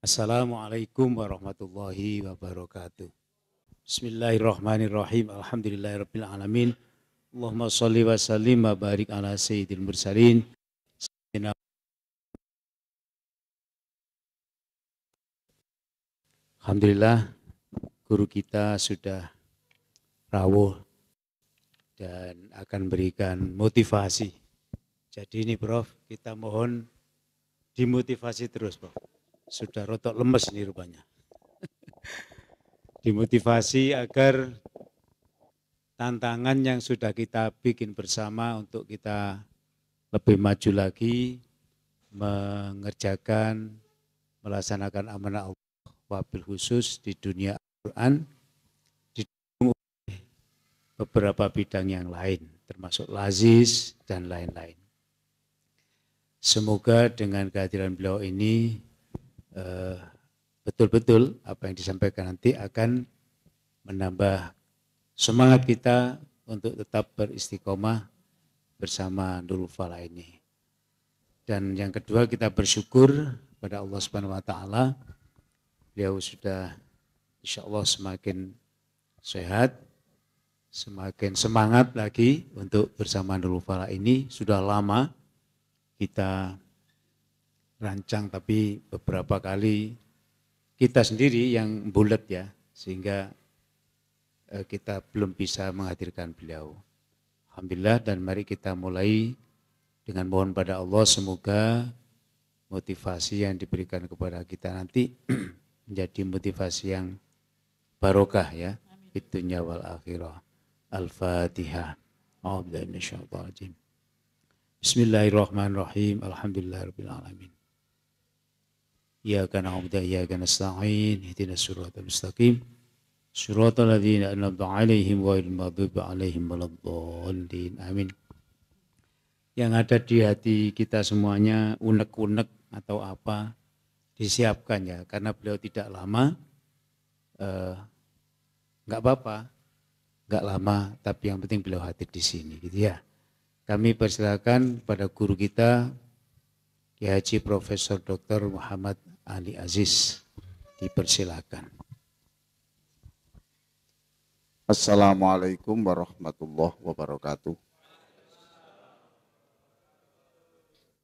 Assalamualaikum warahmatullahi wabarakatuh. Bismillahirrahmanirrahim. Alhamdulillahirabbil alamin. Allahumma shalli wa sallim wa barik ala sayyidil mursalin. Alhamdulillah guru kita sudah rawuh dan akan berikan motivasi. Jadi ini Prof, kita mohon dimotivasi terus Prof. Sudah rotok lemes ini rupanya. Dimotivasi agar tantangan yang sudah kita bikin bersama untuk kita lebih maju lagi, mengerjakan, melaksanakan amanah Allah, wabil khusus di dunia Al-Quran, didukung oleh beberapa bidang yang lain, termasuk lazis dan lain-lain. Semoga dengan kehadiran beliau ini, betul-betul apa yang disampaikan nanti akan menambah semangat kita untuk tetap beristiqomah bersama Nurul Falah ini. Dan yang kedua kita bersyukur pada Allah Subhanahu wa taala, beliau sudah insya Allah semakin sehat, semakin semangat lagi untuk bersama Nurul Falah ini. Sudah lama kita rancang tapi beberapa kali kita sendiri yang bulat ya, sehingga kita belum bisa menghadirkan beliau. Alhamdulillah, dan mari kita mulai dengan mohon pada Allah semoga motivasi yang diberikan kepada kita nanti menjadi motivasi yang barokah ya, di dunia wal akhirah. Al-Fatihah. A'udzubillahi minasyaitonir rajim. Bismillahirrahmanirrahim. Alhamdulillahirabbil alamin. Iyyaka na'budu wa iyyaka nasta'in. Ihdinas siratal mustaqim. Shiratal ladzina an'amta 'alaihim ghairil maghdubi 'alaihim waladdallin. Amin. Yang ada di hati kita semuanya unek-unek atau apa disiapkan ya, karena beliau tidak lama, nggak apa-apa, nggak lama, tapi yang penting beliau hadir di sini, gitu ya. Kami persilakan pada guru kita, Kiai Haji Profesor Dr. Muhammad Ali Aziz, dipersilakan. Assalamualaikum warahmatullahi wabarakatuh.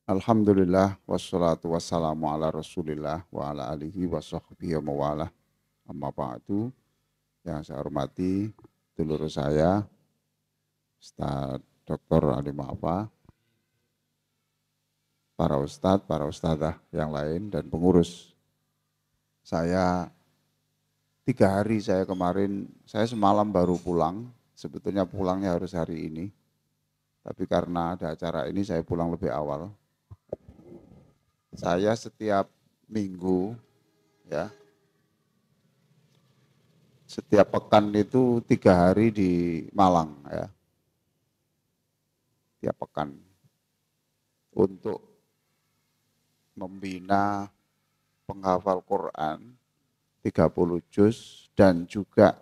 Alhamdulillah wassalatu wassalamu ala rasulillah wa ala alihi wa sahbihi wa mawalah. Amma ba'du, yang saya hormati dulur saya Ustaz Dr. Ali Ma'afa, para ustadzah yang lain dan pengurus. Saya 3 hari saya kemarin, saya semalam baru pulang, sebetulnya pulangnya harus hari ini. Tapi karena ada acara ini saya pulang lebih awal. Saya setiap minggu, ya, setiap pekan itu 3 hari di Malang, ya, tiap pekan, untuk membina penghafal Quran 30 juz dan juga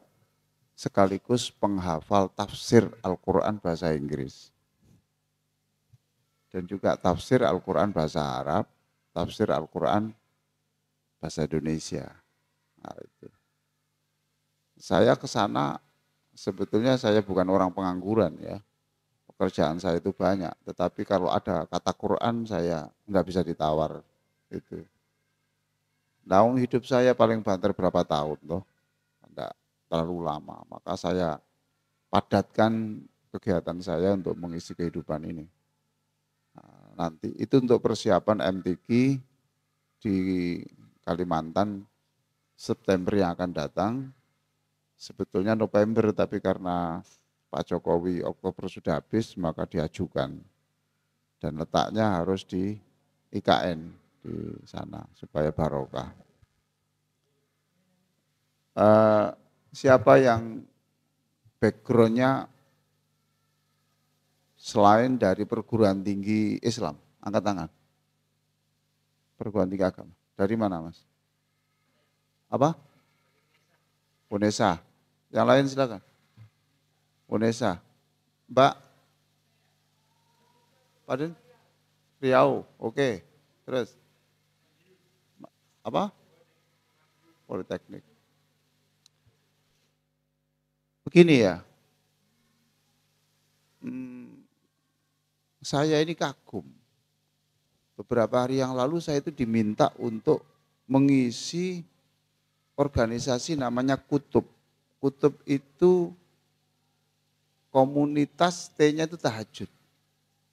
sekaligus penghafal tafsir Al-Quran bahasa Inggris. Dan juga tafsir Al-Quran bahasa Arab, tafsir Al-Quran bahasa Indonesia. Nah, itu. Saya ke sana, sebetulnya saya bukan orang pengangguran ya. Pekerjaan saya itu banyak, tetapi kalau ada kata Quran saya nggak bisa ditawar. Itu. Naung hidup saya paling banter berapa tahun loh, enggak terlalu lama. Maka saya padatkan kegiatan saya untuk mengisi kehidupan ini. Nah, nanti itu untuk persiapan MTQ di Kalimantan September yang akan datang. Sebetulnya November, tapi karena Pak Jokowi Oktober sudah habis, maka diajukan. Dan letaknya harus di IKN di sana supaya barokah. Siapa yang backgroundnya selain dari perguruan tinggi Islam? Angkat tangan. Perguruan tinggi agama. Dari mana, Mas? Apa? UNESA. Yang lain silakan. UNESA. Mbak? Pardon? Riau. Oke. Terus? Apa? politeknik. Begini ya, saya ini kagum. Beberapa hari yang lalu saya itu diminta untuk mengisi organisasi namanya Kutub. Kutub itu komunitas T-nya itu tahajud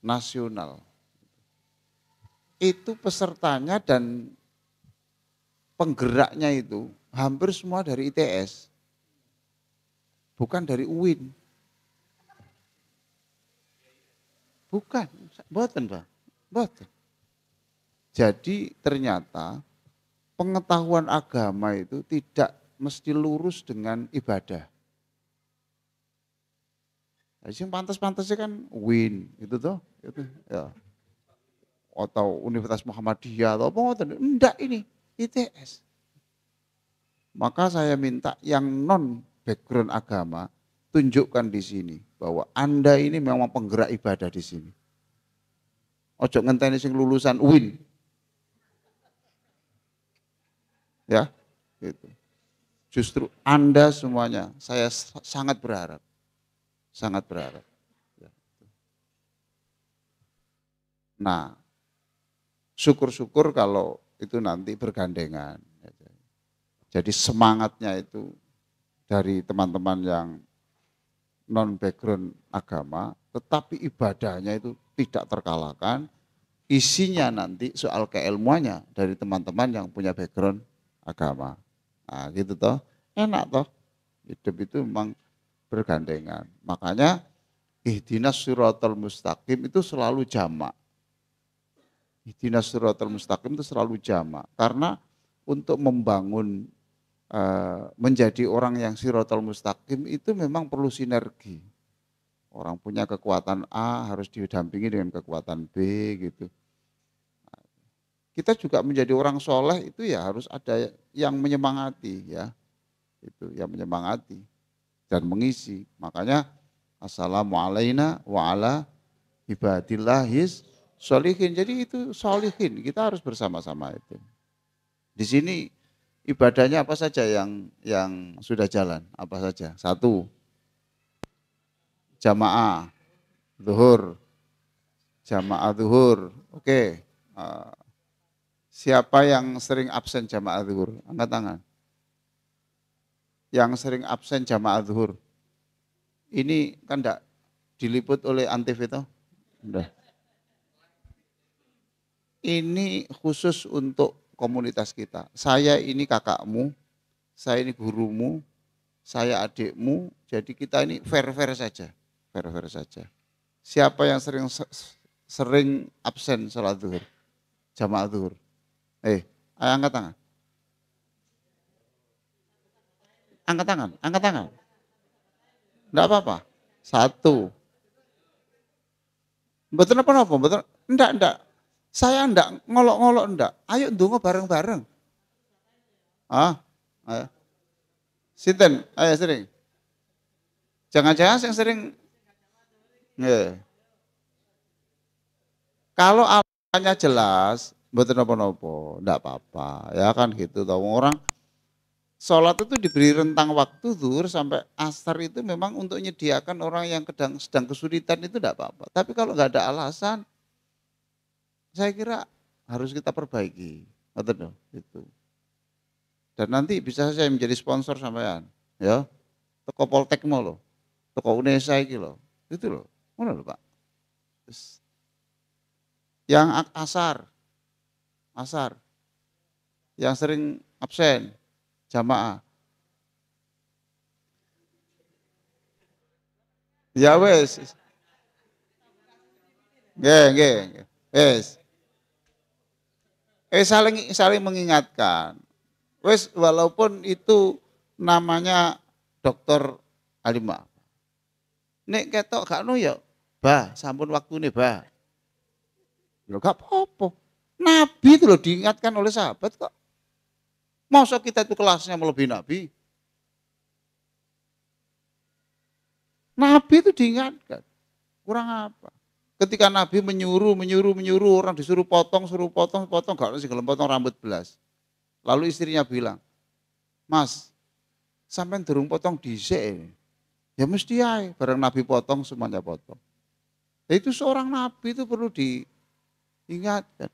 nasional. Itu pesertanya dan penggeraknya itu hampir semua dari ITS. Bukan dari UIN. Bukan, mboten Pak. Mboten. Jadi ternyata pengetahuan agama itu tidak mesti lurus dengan ibadah. Yang pantas-pantasnya kan UIN, itu toh, itu ya. Atau Universitas Muhammadiyah atau apa, enggak ini ITS. Maka saya minta yang non background agama tunjukkan di sini bahwa Anda ini memang penggerak ibadah di sini. Ojo ngenteni sing lulusan UIN. Ya, gitu. Justru Anda semuanya, saya sangat berharap. Sangat berharap. Nah, syukur-syukur kalau itu nanti bergandengan. Jadi semangatnya itu dari teman-teman yang non background agama, tetapi ibadahnya itu tidak terkalahkan. Isinya nanti soal keilmuannya dari teman-teman yang punya background agama. Nah gitu toh, enak toh. Hidup itu memang bergandengan. Makanya ihdinas siratal mustaqim itu selalu jamak. Ihdinas siratal mustaqim itu selalu jamak. Karena untuk membangun menjadi orang yang siratal mustaqim itu memang perlu sinergi. Orang punya kekuatan A harus didampingi dengan kekuatan B gitu. Kita juga menjadi orang soleh itu ya harus ada yang menyemangati ya, itu yang menyemangati dan mengisi. Makanya assalamualaikum wa ala ibadillahis sholihin. Jadi itu sholihin, kita harus bersama-sama itu. Di sini ibadahnya apa saja yang sudah jalan? Apa saja? 1, jamaah zuhur, jamaah zuhur. Oke. Siapa yang sering absen jamaah zuhur? Angkat tangan. Yang sering absen jamaah zuhur. Ini kan enggak diliput oleh Antv itu? Udah. Ini khusus untuk komunitas kita. Saya ini kakakmu, saya ini gurumu, saya adikmu, jadi kita ini fair-fair saja. Fair-fair saja. Siapa yang sering absen salat zuhur? Jamaah zuhur. Ayo angkat tangan. Angkat tangan, angkat tangan. Enggak apa-apa. 1. Betul apa-apa? Betul? Enggak. Saya enggak ngolok-ngolok enggak. Ayo ndonga bareng-bareng. Ayo. Sinten, ayo sering. Jangan-jangan yang sering. Yeah. Kalau alasannya jelas, betul apa-apa, enggak apa-apa. Ya kan gitu tahu orang. Sholat itu diberi rentang waktu zuhur sampai asar itu memang untuk menyediakan orang yang sedang kesulitan itu enggak apa-apa. Tapi kalau enggak ada alasan, saya kira harus kita perbaiki. Betul itu. Dan nanti bisa saya menjadi sponsor sampean, ya. Toko Poltekmo loh, toko Unesa iki loh. Itu loh. Mana loh, Pak? Yang asar. Yang sering absen jamaah. Ya wes. Nggih. Wes. Saling mengingatkan. Wes walaupun itu namanya Dokter Halimah. Nek ketok gak no ya, bah, sampun waktune, bah. Ya gak apa-apa. Nabi itu loh diingatkan oleh sahabat kok. Masa kita itu kelasnya melebihi Nabi? Nabi itu diingatkan. Kurang apa? Ketika Nabi menyuruh orang disuruh potong, gak ada sih kalau potong rambut belas. Lalu istrinya bilang, Mas, sampai durung potong dhisik ini. Ya mesti ae, bareng Nabi potong semuanya potong. Itu seorang Nabi itu perlu diingatkan.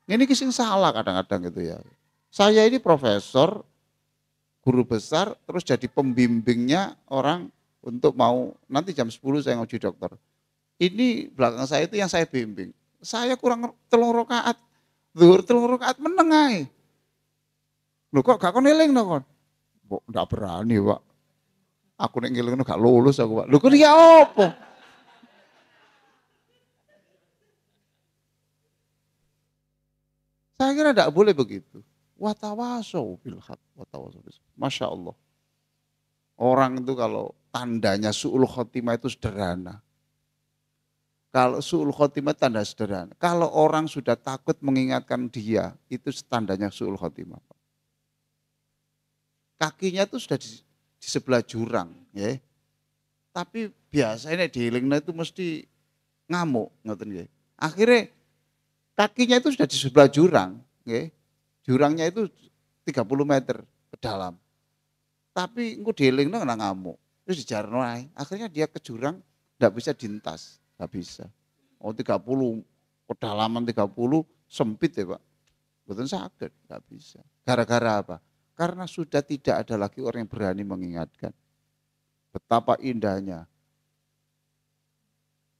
Ini kisah salah kadang-kadang gitu ya. Saya ini profesor, guru besar, terus jadi pembimbingnya orang untuk mau, nanti jam 10 saya ngaji dokter. Ini belakang saya itu yang saya bimbing. Saya kurang 3 rakaat, zuhur 3 rakaat meneng ae. Lho kok gak kon eling to kon? Kok ndak berani, Pak. Aku nek ngelingno gak lulus aku, Pak. Lho kok ya apa? Saya kira tidak boleh begitu. Watawasau bil haq, watawasau bis. Masya Allah. Orang itu kalau tandanya su'ul khotimah itu sederhana. Kalau su'ul khotimah tanda sederhana. Kalau orang sudah takut mengingatkan dia, itu tandanya su'ul khotimah. Kakinya itu sudah di sebelah jurang. Ya. Tapi biasanya diilingnya itu mesti ngamuk. Akhirnya kakinya itu sudah di sebelah jurang. Ya. Jurangnya itu 30 meter ke dalam. Tapi engko dielingno kena ngamuk. Terus dijarno ae. Akhirnya dia ke jurang enggak bisa dintas, enggak bisa. Oh 30 kedalaman 30 sempit ya, Pak. Betul sakit, enggak bisa. Gara-gara apa? Karena sudah tidak ada lagi orang yang berani mengingatkan. Betapa indahnya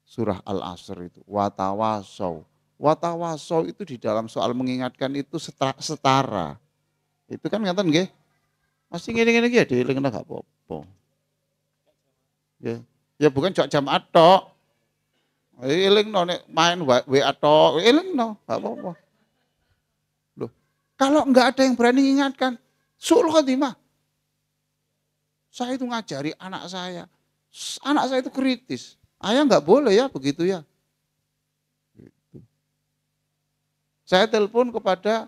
surah Al-Asr itu. Watawasau. Watawasau itu di dalam soal mengingatkan itu setara. Itu kan ngaten nggih. Masih ngene-ngene iki ya dielingno gak apa-apa. Ya. Ya bukan cok jamaah tok. Elingno nek main WA tok, elingno gak apa-apa. Loh, kalau enggak ada yang berani mengingatkan, su'ul khotimah. Saya itu ngajari anak saya. Anak saya itu kritis. Ayah enggak boleh ya begitu ya. Saya telepon kepada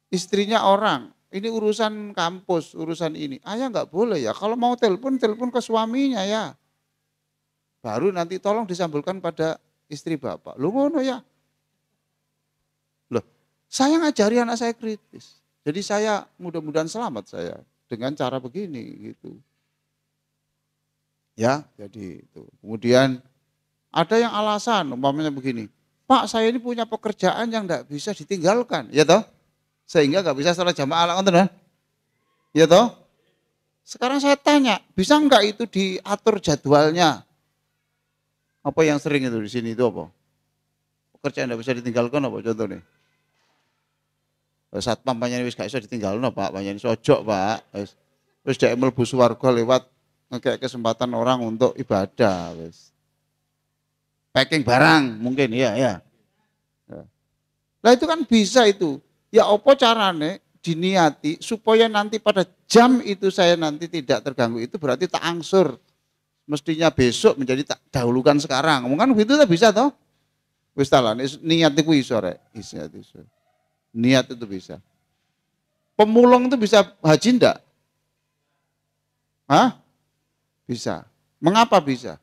istrinya orang, ini urusan kampus, urusan ini. Ayah nggak boleh ya, kalau mau telepon ke suaminya ya. Baru nanti tolong disambungkan pada istri bapak. Lu ngono ya. Loh, saya ngajari anak saya kritis. Jadi saya mudah-mudahan selamat saya dengan cara begini gitu. Ya, jadi itu. Kemudian ada yang alasan umpamanya begini. Pak, saya ini punya pekerjaan yang enggak bisa ditinggalkan, ya toh? Sehingga enggak bisa salat jamaah ngoten ya toh? Sekarang saya tanya, bisa enggak itu diatur jadwalnya? Apa yang sering itu di sini itu apa? Pekerjaan enggak bisa ditinggalkan apa contohnya? Satpam panjenengan wis gak iso ditinggalno, Pak, panjenengan sojok, Pak. Wis dhek mlebu swarga lewat ngekek kesempatan orang untuk ibadah, wis. Packing barang mungkin ya. Nah itu kan bisa itu. Ya apa carane diniati supaya nanti pada jam itu saya nanti tidak terganggu itu berarti tak angsur. Mestinya besok menjadi tak dahulukan sekarang. Mungkin begitu tak bisa toh? Wis ta lah niat iku iso rek. Niat itu bisa. Pemulung itu bisa haji ndak? Hah? Bisa. Mengapa bisa?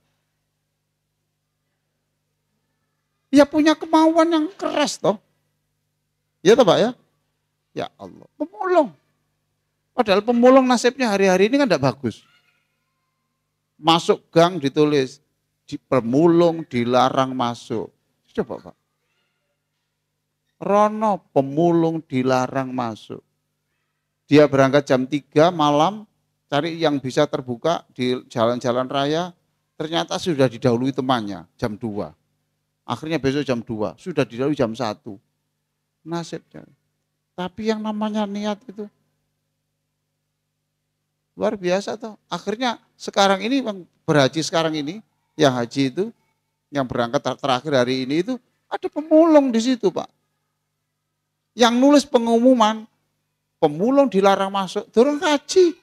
Ya punya kemauan yang keras toh. Ya toh Pak ya? Ya Allah, pemulung. Padahal pemulung nasibnya hari-hari ini kan tidak bagus. Masuk gang ditulis, pemulung dilarang masuk. Coba Pak. Rono pemulung dilarang masuk. Dia berangkat jam 3 malam, cari yang bisa terbuka di jalan-jalan raya, ternyata sudah didahului temannya jam 2. Akhirnya besok jam 2, sudah didahului jam 1. Nasibnya. Tapi yang namanya niat itu luar biasa toh. Akhirnya sekarang ini berhaji sekarang ini, yang haji itu, yang berangkat terakhir hari ini itu ada pemulung di situ Pak. Yang nulis pengumuman, pemulung dilarang masuk, turun haji.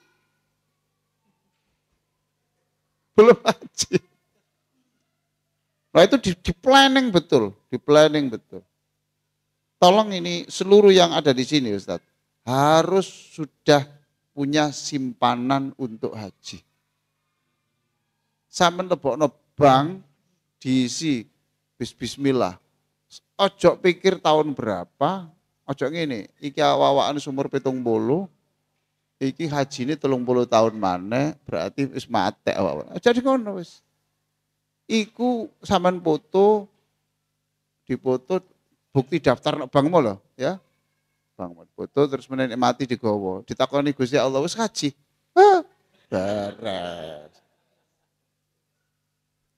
Belum haji. Nah itu di planning betul, Tolong ini seluruh yang ada di sini Ustadz, harus sudah punya simpanan untuk haji. Sampai lebokno bank diisi bismillah. Ojo pikir tahun berapa, Ojo ngene, iki awak-awakan sumur 70, iki hajine 30 tahun maneh, berarti wis matek awak. Jadi ngono wis. Iku sampean foto, dipoto bukti daftar nang bankmu lho, ya. Bankmu foto terus menenek mati digawa. Ditakoni Gusti Allah wis haji. Ah, beres.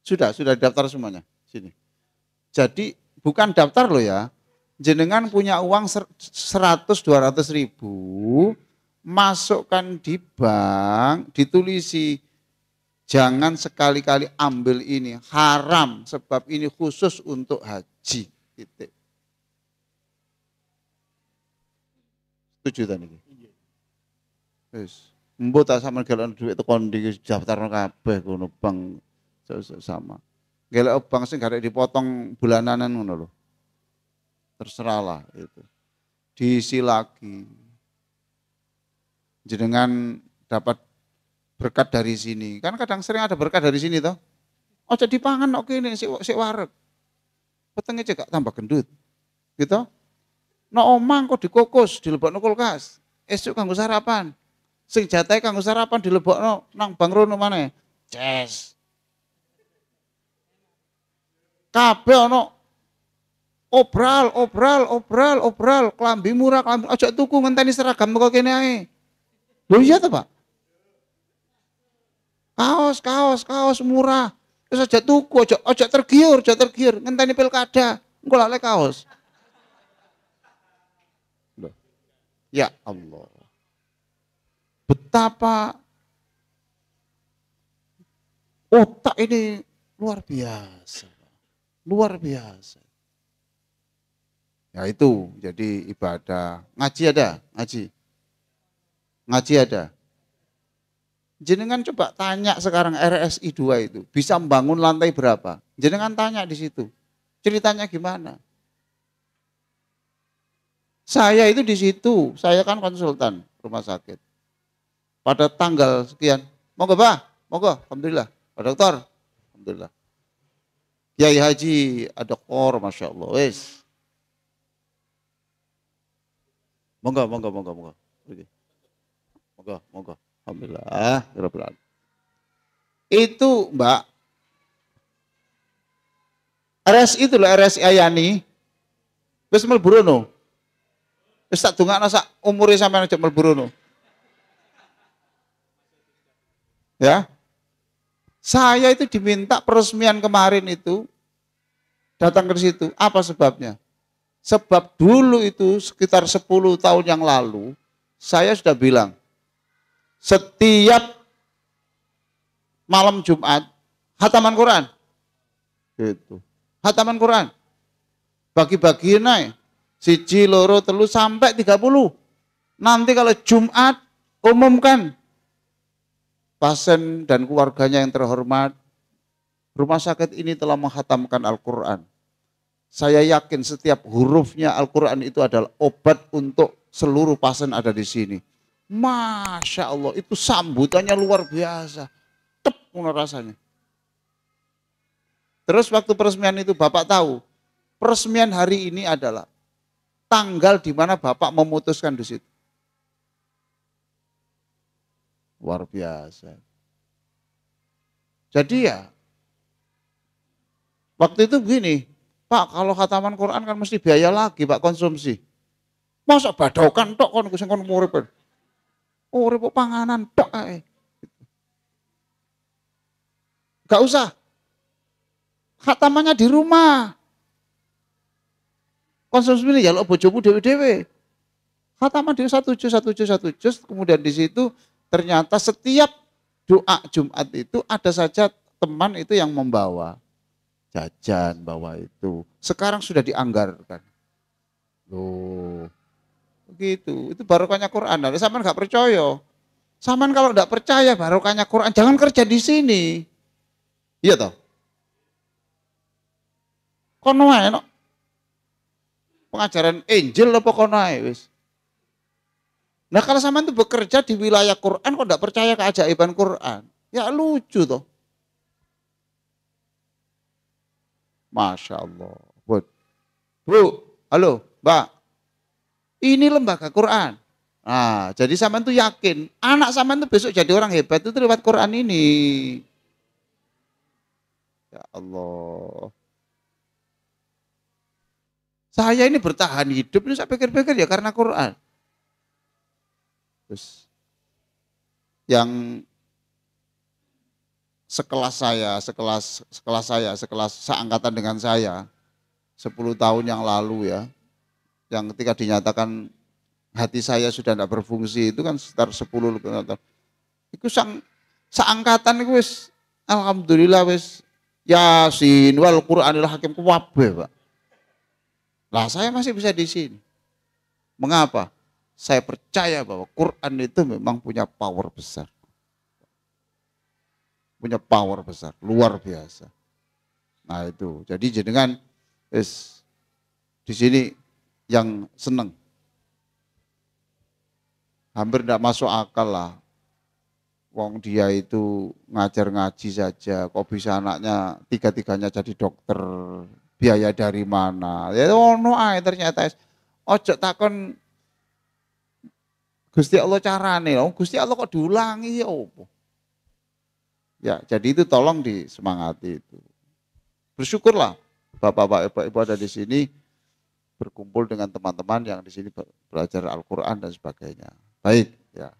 Sudah daftar semuanya. Sini. Jadi bukan daftar loh ya. Jenengan punya uang 100-200 ribu, masukkan di bank, ditulisi jangan sekali-kali ambil ini, haram sebab ini khusus untuk haji. Titik. Setuju tadi? Wis. Mbok tak sama gelek duit tekan di daftarno kabeh ngono bank sama. Gelek bank sing garek dipotong bulananan ngono lho. Terserahlah itu. Diisi lagi. Jenengan dapat berkat dari sini. Kan kadang sering ada berkat dari sini toh. Ojo dipangan kok kene sik wareg. Petenge cek tambah gendut. Gitu. No omang kok dikukus, dilebokno kulkas. Esuk kanggo sarapan. Sing jatahe kanggo sarapan dilebokno nang bang rono maneh. Ces. Kabeh ono obral, klambi murah, klambi ojo tuku ngenteni seragam kok kene ae. Lho iya to, Pak? Kaos murah. Terus aja tuku, ojo tergiur, ngenteni pilkada, engko lek kaos. Loh. Ya Allah. Betapa otak ini luar biasa. Luar biasa. Ya itu, jadi ibadah. Ngaji ada? Ngaji ada. Jenengan coba tanya sekarang RSI 2 itu, bisa membangun lantai berapa? Jenengan tanya di situ. Ceritanya gimana? Saya itu di situ, saya kan konsultan rumah sakit. Pada tanggal sekian, monggo Pak, monggo, alhamdulillah. Pak Dokter, alhamdulillah. Kiai Haji, ada kor, masya Allah, wes. Monggo. Alhamdulillah. Itu Mbak, RSI itu loh, RSI Ayani. Wis mlebu rono. Wis tak dongakno sak umure sampeyan aja mlebu rono. Ya. Saya itu diminta peresmian kemarin itu datang ke situ. Apa sebabnya? Sebab dulu itu sekitar 10 tahun yang lalu, saya sudah bilang, setiap malam Jumat, khataman Quran. Gitu. Khataman Quran. Bagi-bagi naik. 1, 2, 3 sampai 30. Nanti kalau Jumat, umumkan. Pasien dan keluarganya yang terhormat, rumah sakit ini telah menghatamkan Al-Quran. Saya yakin setiap hurufnya Al-Quran itu adalah obat untuk seluruh pasien ada di sini. Masya Allah, itu sambutannya luar biasa. Tep rasanya. Terus waktu peresmian itu Bapak tahu, peresmian hari ini adalah tanggal di mana Bapak memutuskan di situ. Luar biasa. Jadi ya, waktu itu begini, Pak, kalau khataman Quran kan mesti biaya lagi, Pak, konsumsi. Masa badokan tok kon sing kon urip. Urip panganan tok ae. Gak usah. Khatamannya di rumah. Konsumsi ini ya lo bojomu dewe-dewe. Khataman di satu juz, kemudian di situ ternyata setiap doa Jumat itu ada saja teman itu yang membawa jajan, bawa itu. Sekarang sudah dianggarkan. Loh, begitu. Itu barokahnya Quran. Nah, sampean nggak percaya. Sampean kalau nggak percaya barokahnya Quran, jangan kerja di sini. Iya toh? Kono ae no. Pengajaran Injil apa kono ae wis. Nah kalau sampean itu bekerja di wilayah Quran kok nggak percaya keajaiban Quran, ya lucu toh. Masya Allah. Bu, halo, Mbak. Ini lembaga Quran. Nah, jadi sampean tuh yakin, anak sampean tuh besok jadi orang hebat itu lewat Quran ini. Ya Allah. Saya ini bertahan hidup ini saya pikir-pikir ya karena Quran. Terus yang sekelas seangkatan dengan saya 10 tahun yang lalu ya, yang ketika dinyatakan hati saya sudah tidak berfungsi itu kan sekitar 10 tahun. Itu seangkatan itu wis alhamdulillah wis Yasin wal Qur'anil Hakim kuwabe, Pak. Lah saya masih bisa di sini. Mengapa? Saya percaya bahwa Quran itu memang punya power besar. Punya power besar, luar biasa. Nah itu, jadi jenengan di sini yang seneng. Hampir tidak masuk akal lah. Wong dia itu ngajar ngaji saja, kok bisa anaknya tiga-tiganya jadi dokter, biaya dari mana? Ya ono ae ternyata. Ojo takon Gusti Allah carane, Gusti Allah kok diulangi ya opo? Ya, jadi itu tolong disemangati itu. Bersyukurlah Bapak-bapak, Ibu ada di sini berkumpul dengan teman-teman yang di sini belajar Al-Qur'an dan sebagainya. Baik, ya.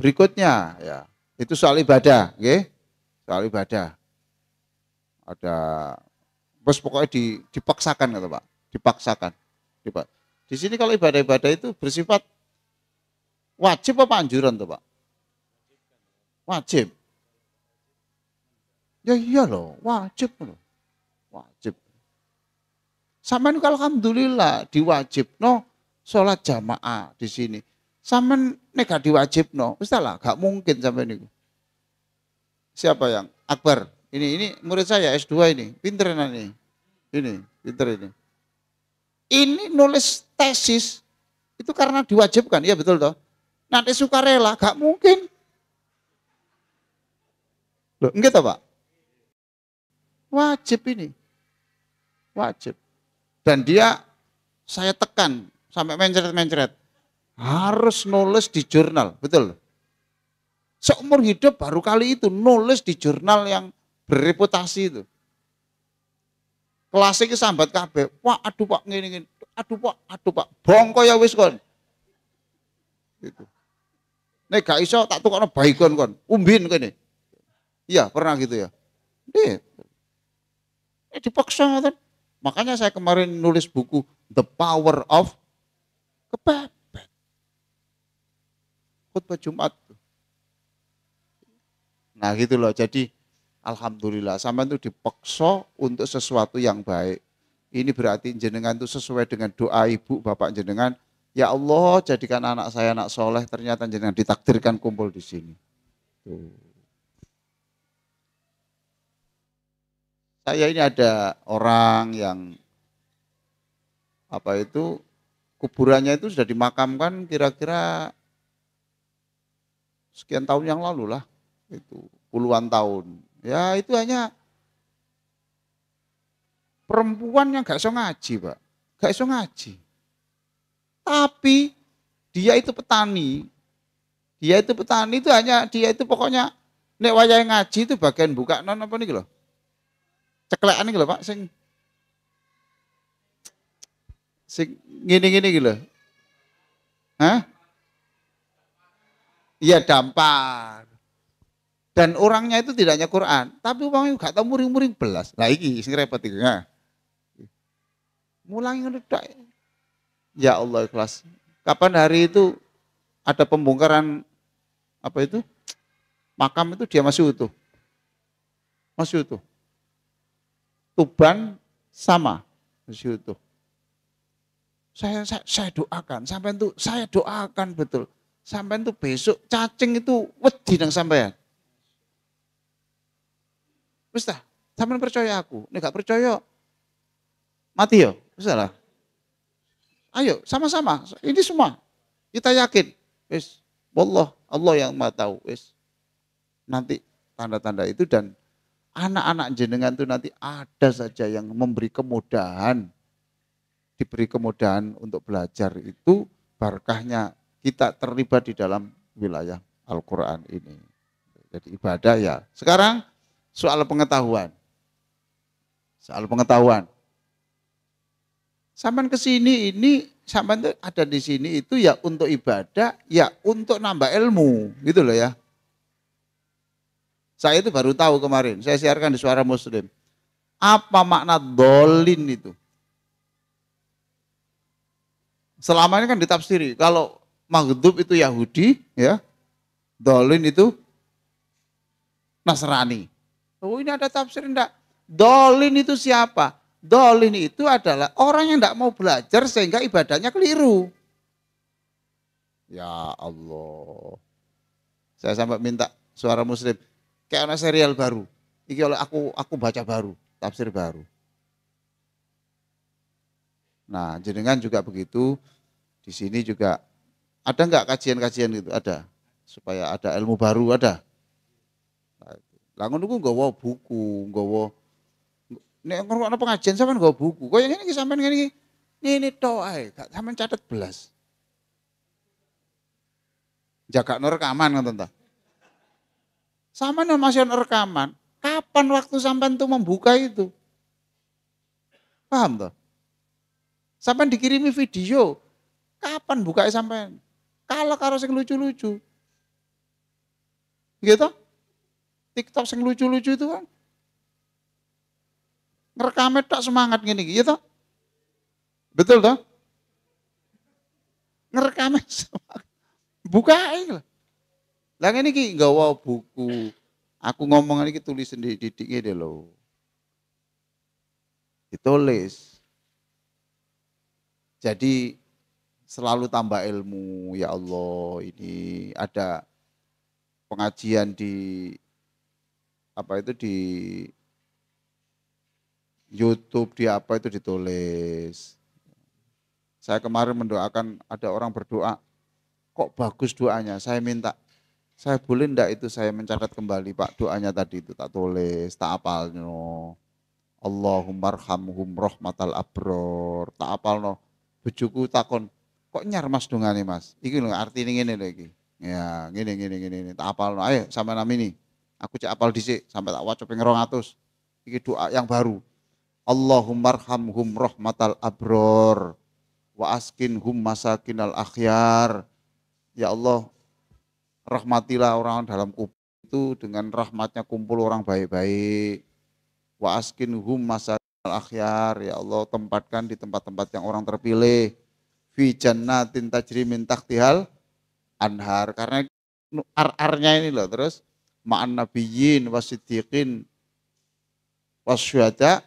Berikutnya ya, itu soal ibadah, okay? Soal ibadah. Ada pokoknya dipaksakan kata Pak, dipaksakan. Di sini kalau ibadah-ibadah itu bersifat wajib apa anjuran tuh Pak? Wajib. Ya iya loh, wajib loh. Wajib. Sampeyan kalau alhamdulillah diwajibno sholat jamaah di sini. Sampeyan nek gak diwajibno, wis lah gak mungkin sampeyan niku. Siapa yang? Akbar. Ini murid saya S2 ini, pinter ini. Ini, pinter ini. Ini nulis tesis itu karena diwajibkan, iya betul toh. Nanti sukarela, gak mungkin. Loh, enggak toh Pak? Wajib ini. Wajib. Dan dia saya tekan sampai mencret-mencret. Harus nulis di jurnal, betul. Seumur hidup baru kali itu nulis di jurnal yang berreputasi itu. Kelas iki sambat kabeh. Wah, aduh Pak ngene-ngene. Aduh Pak. Bongko ya wis kon. Gitu. Nek gak iso tak tukokno baygon kon. Umbin kene. Iya, pernah gitu ya. Dipaksa ngoten. Makanya saya kemarin nulis buku The Power of Kepepet. Khutbah Jumat. Nah gitu loh, jadi alhamdulillah sampean itu dipaksa untuk sesuatu yang baik. Ini berarti jenengan itu sesuai dengan doa ibu bapak jenengan. Ya Allah jadikan anak saya anak soleh, ternyata jenengan ditakdirkan kumpul di sini. Tuh. Saya ini ada orang yang kuburannya itu sudah dimakamkan kira-kira sekian tahun yang lalu lah, itu puluhan tahun. Ya itu hanya perempuan yang gak iso ngaji Pak, gak iso ngaji. Tapi dia itu petani itu hanya dia itu pokoknya nek wayahe ngaji itu bagian buka non apa nih loh. Ceklekan iki lho Pak sing gini-gini gitu loh. Hah? Iya dampar. Dan orangnya itu tidak hanya Quran, tapi uangnya gak tahu muring-muring belas. Lah iki sing repot iki. Nah. Mulangi ngono tok. Ya Allah ikhlas. Kapan hari itu ada pembongkaran apa itu? Makam itu dia masih utuh. Masih utuh. Tuban sama masih utuh. Saya doakan, sampai itu saya doakan betul. Sampai itu besok cacing itu wedi nang sampean. Wis ta, sampean percaya aku. Nek gak percaya mati ya. Wis lah. Ayo sama-sama. Ini semua kita yakin. Wis, wallah Allah yang Maha tahu. Wis. Nanti tanda-tanda itu dan anak-anak jenengan itu nanti ada saja yang memberi kemudahan diberi kemudahan untuk belajar itu berkahnya kita terlibat di dalam wilayah Al-Quran ini. Jadi ibadah ya. Sekarang soal pengetahuan. Soal pengetahuan. Sampai ke sini ini, sampai itu ada di sini itu ya untuk ibadah, ya untuk nambah ilmu, gitu loh ya. Saya itu baru tahu kemarin, saya siarkan di Suara Muslim. Apa makna dolin itu? Selama ini kan ditafsiri, kalau maghdub itu Yahudi, ya, dolin itu Nasrani. Oh ini ada tafsir enggak? Dolin itu siapa? Dolin itu adalah orang yang enggak mau belajar sehingga ibadahnya keliru. Ya Allah. Saya sampai minta Suara Muslim, kayak ada serial baru. Iki oleh aku baca baru, tafsir baru. Nah, jenengan juga begitu. Di sini juga ada enggak kajian-kajian gitu? Ada. Supaya ada ilmu baru ada. Lah ngono ku nggawa buku, nggawa nek ngrungokno pengajian sampean nggawa buku. Kaya ngene iki sampean ngene iki. Ngene tok ae, gak sampean catet belas. Jagakno rekaman ngoten ta. Sampean masih ono rekaman, kapan waktu sampean tuh membuka itu? Paham toh? Sampean dikirimi video, kapan bukanya sampean? Kalau karo sing lucu-lucu. Gitu? TikTok sing lucu-lucu itu kan. Ngerekame tok semangat ngene iki, ya toh? Betul toh? Ngerekame semangat. Bukae lah. Lah ngene iki nggawa buku. Aku ngomong iki tulis sendiri didik ngene lho. Ditulis. Jadi selalu tambah ilmu, ya Allah. Ini ada pengajian di apa itu di YouTube, di apa itu ditulis. Saya kemarin mendoakan ada orang berdoa, kok bagus doanya. Saya minta, saya boleh ndak itu saya mencatat kembali Pak doanya tadi itu tak tulis, tak apalno. Allahumma arhamhum rahmatal abror, tak apalno. Bojoku takon, kok nyar Mas dongane Mas? Iki lho artine ngene lho iki. Ya, ngene tak apalno. Ayo sampai nami ini. Aku cek apal dhisik sampai tak waca ping 200. Iki doa yang baru. Allahumma arhamhum rahmatal abror wa askinhum masakinal akhyar. Ya Allah, rahmatilah orang dalam kubur itu dengan rahmatnya kumpul orang baik-baik. Wa askinhum masakinal akhyar. Ya Allah, tempatkan di tempat-tempat yang orang terpilih. Fi jannatin tajri min tahtihal anhar. Karena ar-arnya ini loh, terus ma'an nabiyyin wasiddiqin wasyuhada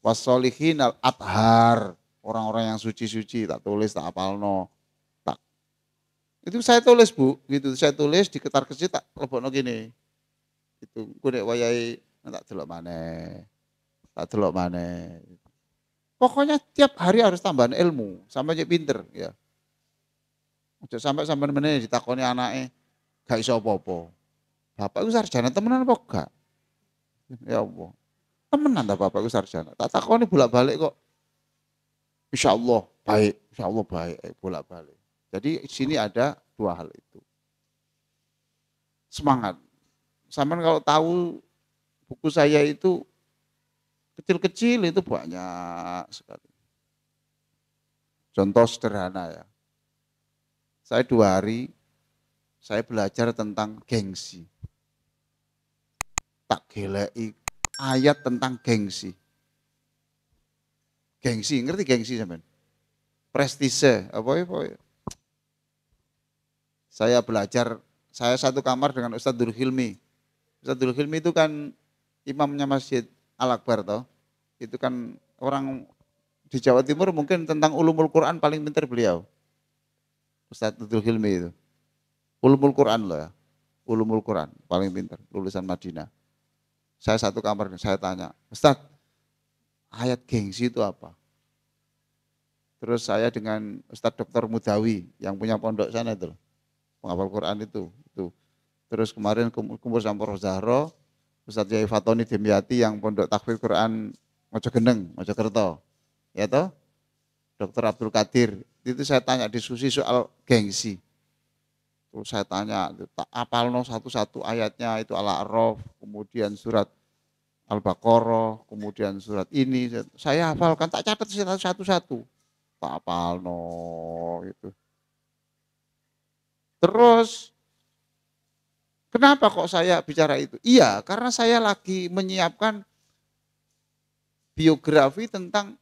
wassolihin al-athar. Orang-orang yang suci-suci, tak tulis, tak apalno. Tak. Itu saya tulis Bu, gitu. Saya tulis di ketar kecil tak lebokno gini. Itu ku nek wayahe tak delok maneh. Tak delok maneh. Pokoknya tiap hari harus tambahan ilmu, sampai jadi pinter ya. Ojo sampai meneh ditakoni anake gak iso apa-apa. Bapak itu sarjana temenan apa gak? Ya Allah. Temenan ta bapak itu sarjana. Tak takoni bolak-balik kok. Insya Allah baik, bolak-balik. Jadi di sini ada dua hal itu. Semangat. Sampean kalau tahu buku saya itu kecil-kecil itu banyak sekali. Contoh sederhana ya. Saya 2 hari saya belajar tentang gengsi. Tak geleki ayat tentang gengsi. Gengsi, ngerti gengsi sampean? Prestise, apa ya? Saya belajar, saya satu kamar dengan Ustadz Dur Hilmi. Ustadz Dur Hilmi itu kan imamnya Masjid Al-Akbar toh. Itu kan orang di Jawa Timur mungkin tentang ulumul Quran paling pintar beliau. Ustadz Dur Hilmi itu. Ulumul Quran loh ya. Ulumul Quran paling pintar, lulusan Madinah. Saya satu kamar, saya tanya, Ustadz, ayat gengsi itu apa? Terus saya dengan Ustadz Dr. Mudawi yang punya pondok sana itu, penghafal Quran itu. Terus kemarin kumpul sama Prof. Zahro, Ustadz Yai Fatoni Demyati yang pondok tahfidz Quran Mojogeneng, Mojokerto. Ya toh? Dr. Abdul Qadir. Itu saya tanya diskusi soal gengsi. Terus saya tanya, tak apal no satu-satu ayatnya itu Al-A'raf, kemudian surat Al-Baqarah, kemudian surat ini. Saya hafalkan, tak catat satu-satu. Tak apal no itu. Terus kenapa kok saya bicara itu? Iya, karena saya lagi menyiapkan biografi tentang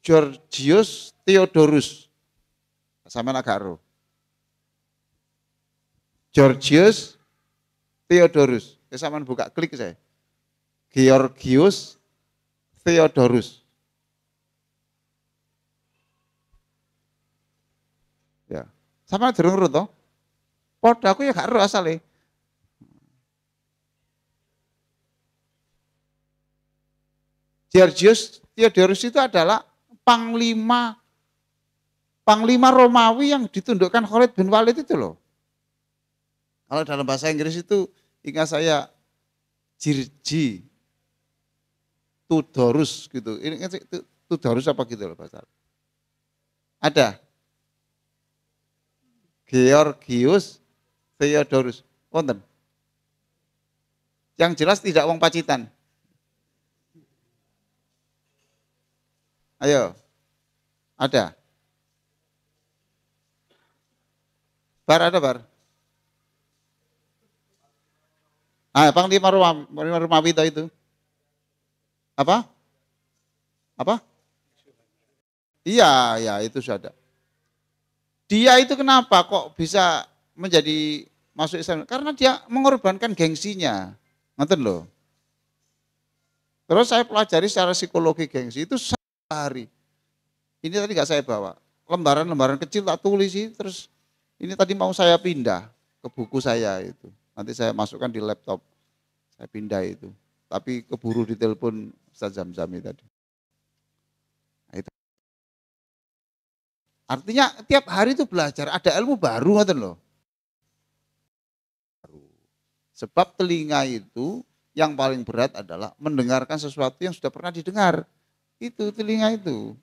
Georgius Theodorus. Sama agak roh. Georgius Theodorus. Kesamaan buka klik saya. Georgius Theodorus. Ya. Sama dereng roh toh? Padha aku ya gak roh asale. Georgius Theodorus itu adalah panglima Romawi yang ditundukkan Khalid bin Walid itu loh. Kalau dalam bahasa Inggris itu ingat saya Jirji Tudorus gitu. Ini Tudorus apa gitu loh bahasa. Ada Georgius Theodorus. Wonten. Yang jelas tidak wong Pacitan. Ayo. Ada. Bar ada bar. Panglima Romawi itu. Apa? Apa? Iya, ya itu sudah ada. Dia itu kenapa kok bisa menjadi masuk Islam? Karena dia mengorbankan gengsinya. Ngerti loh. Terus saya pelajari secara psikologi gengsi itu sehari. Ini tadi nggak saya bawa. Lembaran-lembaran kecil tak tulis sih. Terus ini tadi mau saya pindah ke buku saya itu. Nanti saya masukkan di laptop. Saya pindah itu. Tapi keburu ditelepon Ustaz Zamzami tadi. Nah, itu. Artinya tiap hari itu belajar, ada ilmu baru ngoten loh. Sebab telinga itu yang paling berat adalah mendengarkan sesuatu yang sudah pernah didengar. Itu telinga itu.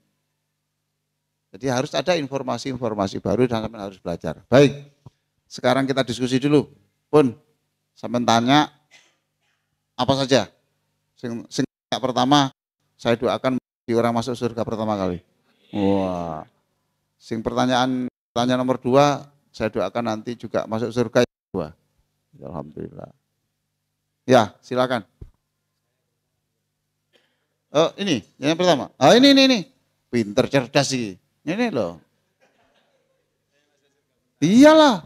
Jadi harus ada informasi-informasi baru dan sampai harus belajar. Baik, sekarang kita diskusi dulu. Pun, sampai tanya apa saja. Sing pertama, saya doakan di orang masuk surga pertama kali. Wah. Sing pertanyaan nomor 2, saya doakan nanti juga masuk surga yang kedua. Alhamdulillah. Ya, silakan. Oh, ini yang pertama. Ini. Pinter cerdas sih. Ini loh. Iyalah.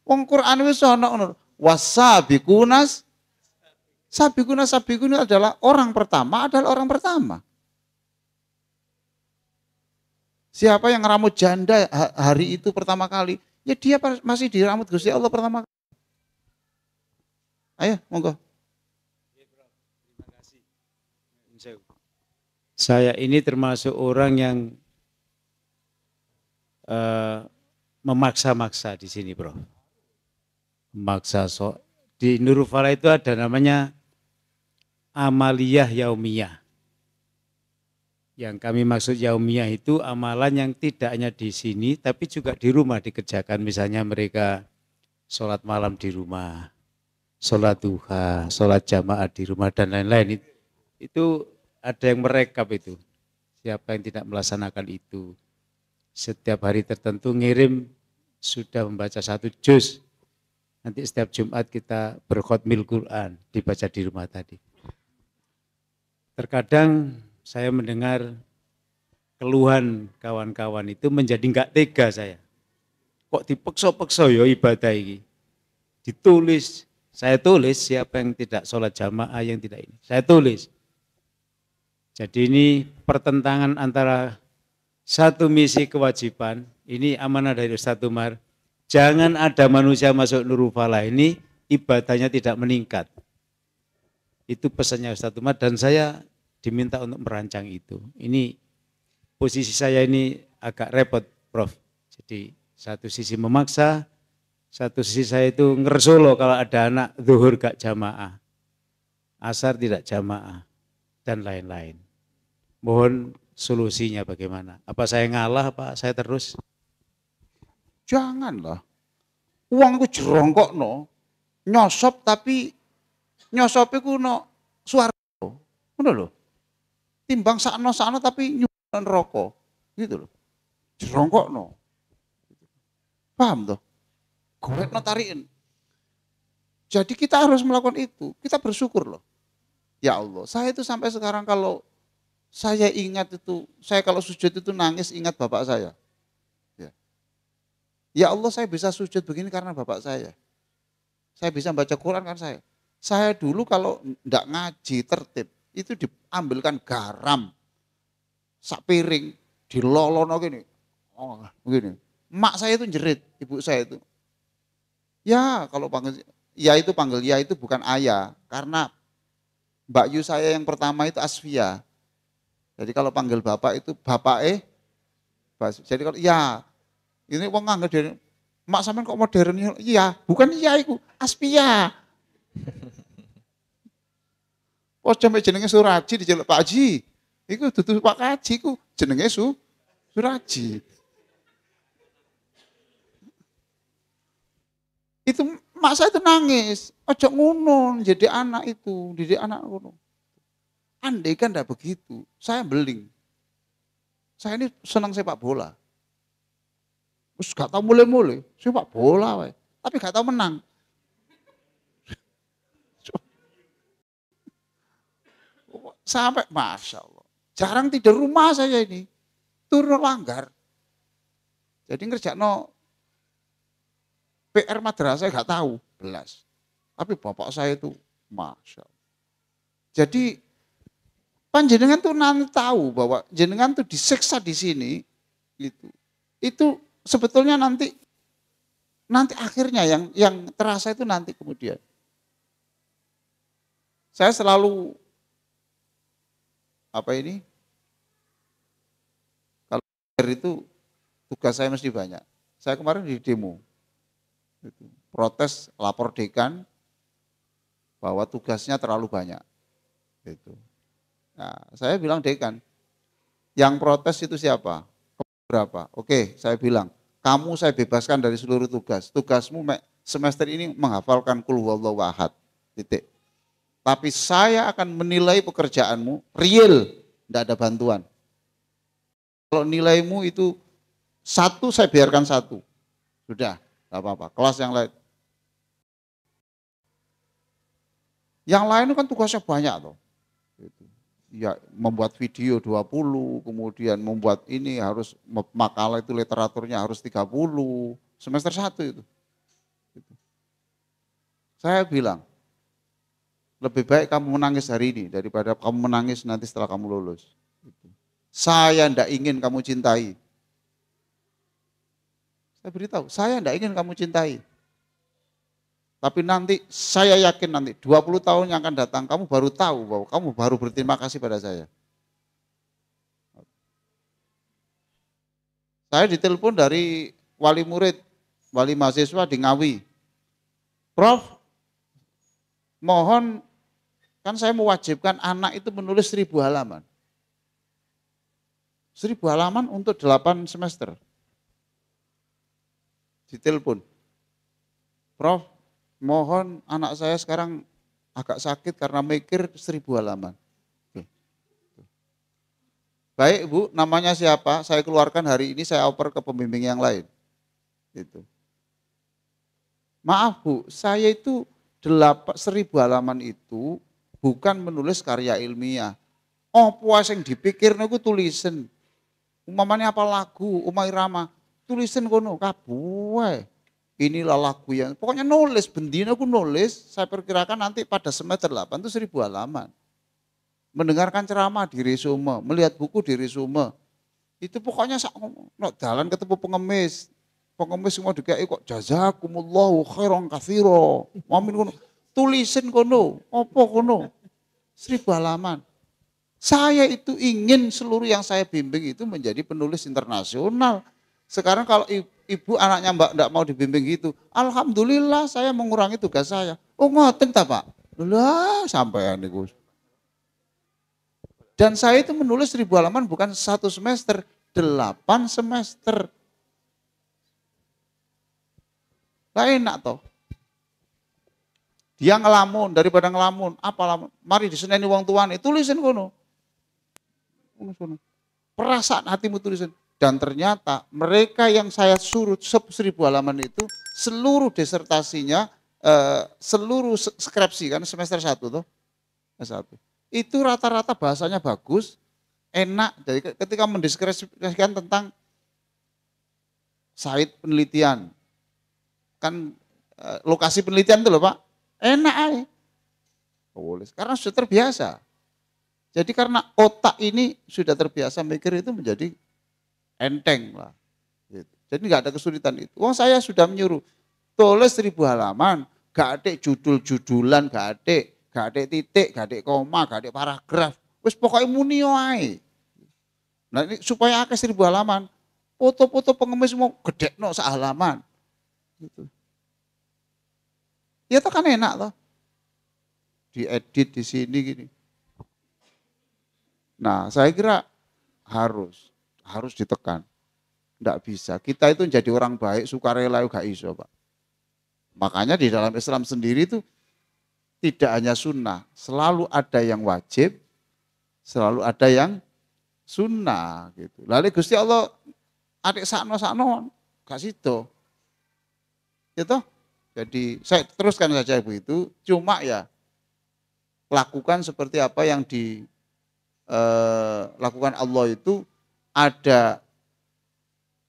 Wong Quran wis ana ngono. Wasabikunas sabikun adalah orang pertama. Siapa yang rambut janda hari itu pertama kali, ya dia masih dirambut Gusti Allah pertama kali. Ayo, monggo. Terima kasih. Saya ini termasuk orang yang memaksa-maksa di sini, Bro. Memaksa di Nurul Falah itu ada namanya amaliyah yaumiyah. Yang kami maksud yaumiyah itu amalan yang tidak hanya di sini tapi juga di rumah dikerjakan. Misalnya mereka sholat malam di rumah, sholat duha, sholat jamaah di rumah dan lain-lain. Itu ada yang merekap itu. Siapa yang tidak melaksanakan itu. Setiap hari tertentu ngirim sudah membaca 1 juz. Nanti setiap Jumat kita berkhotmil Quran, dibaca di rumah tadi. Terkadang saya mendengar keluhan kawan-kawan itu menjadi enggak tega saya. Kok dipeksa-peksa ya ibadah ini. Ditulis, saya tulis siapa yang tidak sholat jamaah, yang tidak ini. Saya tulis. Jadi ini pertentangan antara satu misi kewajiban, ini amanah dari Ustaz Umar. Jangan ada manusia masuk Nurul Falah ini ibadahnya tidak meningkat. Itu pesannya Ustaz Umar dan saya diminta untuk merancang itu. Ini posisi saya ini agak repot, Prof. Jadi satu sisi memaksa, satu sisi saya itu ngersolo kalau ada anak zuhur gak jamaah, asar tidak jamaah, dan lain-lain. Mohon solusinya bagaimana? Apa saya ngalah, apa saya terus? Janganlah. Uang itu jerongkokno, nyosop tapi nyosop iku no swarga. Ngono lho. Timbang sakno-sakno tapi nyuwun neraka. Gitu loh. Jerongkokno. Paham toh? Gorekno tarikin. Jadi kita harus melakukan itu. Kita bersyukur loh. Ya Allah, saya itu sampai sekarang kalau saya ingat itu, saya kalau sujud itu nangis ingat bapak saya. Ya Allah, saya bisa sujud begini karena bapak saya. Saya bisa baca Quran kan saya. Saya dulu kalau enggak ngaji tertib, itu diambilkan garam, sak piring, dilolono gini. Oh, begini. Mak saya itu jerit, ibu saya itu. Ya, kalau panggil ya itu panggil ya itu bukan ayah, karena Mbak Yu saya yang pertama itu Asfia. Jadi kalau panggil bapak itu bapak jadi kalau ya ini wong nganggep dari mak sampean kok modern? Iya, bukan iya iku, Aspia. Oh sampe jenenge Suraji dijeluk Pak Haji. Iku dudu Pak Haji iku jenenge Suraji. Itu mak saya itu nangis, ojo ngono jadi anak itu, didik anak ngono. Andai kan enggak begitu, saya beling. Saya ini senang sepak bola. Terus gak tau mulai-mulai, sepak bola wae, tapi gak tau menang. Sampai Masya Allah, jarang tidur rumah saya ini, turun langgar. Jadi ngerjakno PR madrasah gak tahu, belas. Tapi bapak saya itu Masya Allah. Jadi panjenengan tuh nanti tahu bahwa jenengan tuh disiksa di sini, itu sebetulnya nanti akhirnya yang terasa itu nanti kemudian. Saya selalu kalau itu tugas saya mesti banyak. Saya kemarin di demo, protes lapor dekan bahwa tugasnya terlalu banyak. Nah, saya bilang dekan, yang protes itu siapa? Berapa? Oke, saya bilang, kamu saya bebaskan dari seluruh tugas. Tugasmu semester ini menghafalkan Qul huwallahu ahad. Titik. Tapi saya akan menilai pekerjaanmu real, tidak ada bantuan. Kalau nilaimu itu 1, saya biarkan 1. Sudah, tidak apa-apa. Kelas yang lain. Yang lain kan tugasnya banyak toh. Ya, membuat video 20, kemudian membuat ini harus makalah itu literaturnya harus 30, semester 1 itu. Saya bilang, lebih baik kamu menangis hari ini daripada kamu menangis nanti setelah kamu lulus. Saya tidak ingin kamu cintai. Saya beritahu, saya tidak ingin kamu cintai. Tapi nanti saya yakin nanti 20 tahun yang akan datang kamu baru tahu bahwa kamu baru berterima kasih pada saya. Saya ditelepon dari wali murid, wali mahasiswa di Ngawi. Prof, mohon kan saya mewajibkan anak itu menulis 1000 halaman. 1000 halaman untuk 8 semester. Ditelepon. Prof, mohon anak saya sekarang agak sakit karena mikir 1000 halaman. Baik Bu, namanya siapa? Saya keluarkan hari ini, saya oper ke pembimbing yang lain. Gitu. Maaf Bu, saya itu 1000 halaman itu bukan menulis karya ilmiah. Apa sing dipikir niku tulisan. Umpamanya apa lagu, Uma Irama, tulisan kono kabeh. Inilah lagu yang, pokoknya nulis, bendina aku nulis, saya perkirakan nanti pada semester 8 itu 1000 halaman. Mendengarkan ceramah di resume, melihat buku di resume. Itu pokoknya no, jalan ketemu pengemis semua dikai kok jazakumullahu khairan katsira. Mamin kono, tulisin kono, apa kono? 1000 halaman. Saya itu ingin seluruh yang saya bimbing itu menjadi penulis internasional. Sekarang kalau ibu anaknya Mbak enggak mau dibimbing gitu, alhamdulillah saya mengurangi tugas saya. Oh ngoten ta Pak? Lah sampean niku. Dan saya itu menulis 1000 halaman bukan 1 semester, 8 semester. Lah enak toh. Dia ngelamun daripada ngelamun, apa lamun? Mari diseneni wong tuane, tulisin kono. Perasaan hatimu tulisin. Dan ternyata mereka yang saya suruh 1000 halaman itu seluruh disertasinya, seluruh skripsi kan semester 1 tuh. S1. Itu rata-rata bahasanya bagus, enak. Jadi ketika mendeskripsikan tentang site penelitian, kan lokasi penelitian itu loh Pak, enak aja. Karena sudah terbiasa. Jadi karena otak ini sudah terbiasa mikir itu menjadi enteng lah. Gitu. Jadi nggak ada kesulitan itu. Wong saya sudah menyuruh tulis 1000 halaman, gak ada judul-judulan, gak ada titik, gak ada koma, gak ada paragraf. Wis pokoknya muni wae. Nah ini supaya akeh 1000 halaman, foto-foto pengemis mau gedekno sak halaman. Gitu. Ya itu kan enak toh. Diedit di sini gini. Nah, saya kira harus ditekan. Enggak bisa. Kita itu jadi orang baik, sukarela gak iso, Pak. Makanya di dalam Islam sendiri itu tidak hanya sunnah, selalu ada yang wajib, selalu ada yang sunnah gitu. Lalu Gusti Allah adik sakno gak sido. Gitu. Jadi saya teruskan saja Ibu itu, cuma ya lakukan seperti apa yang dilakukan Allah itu, ada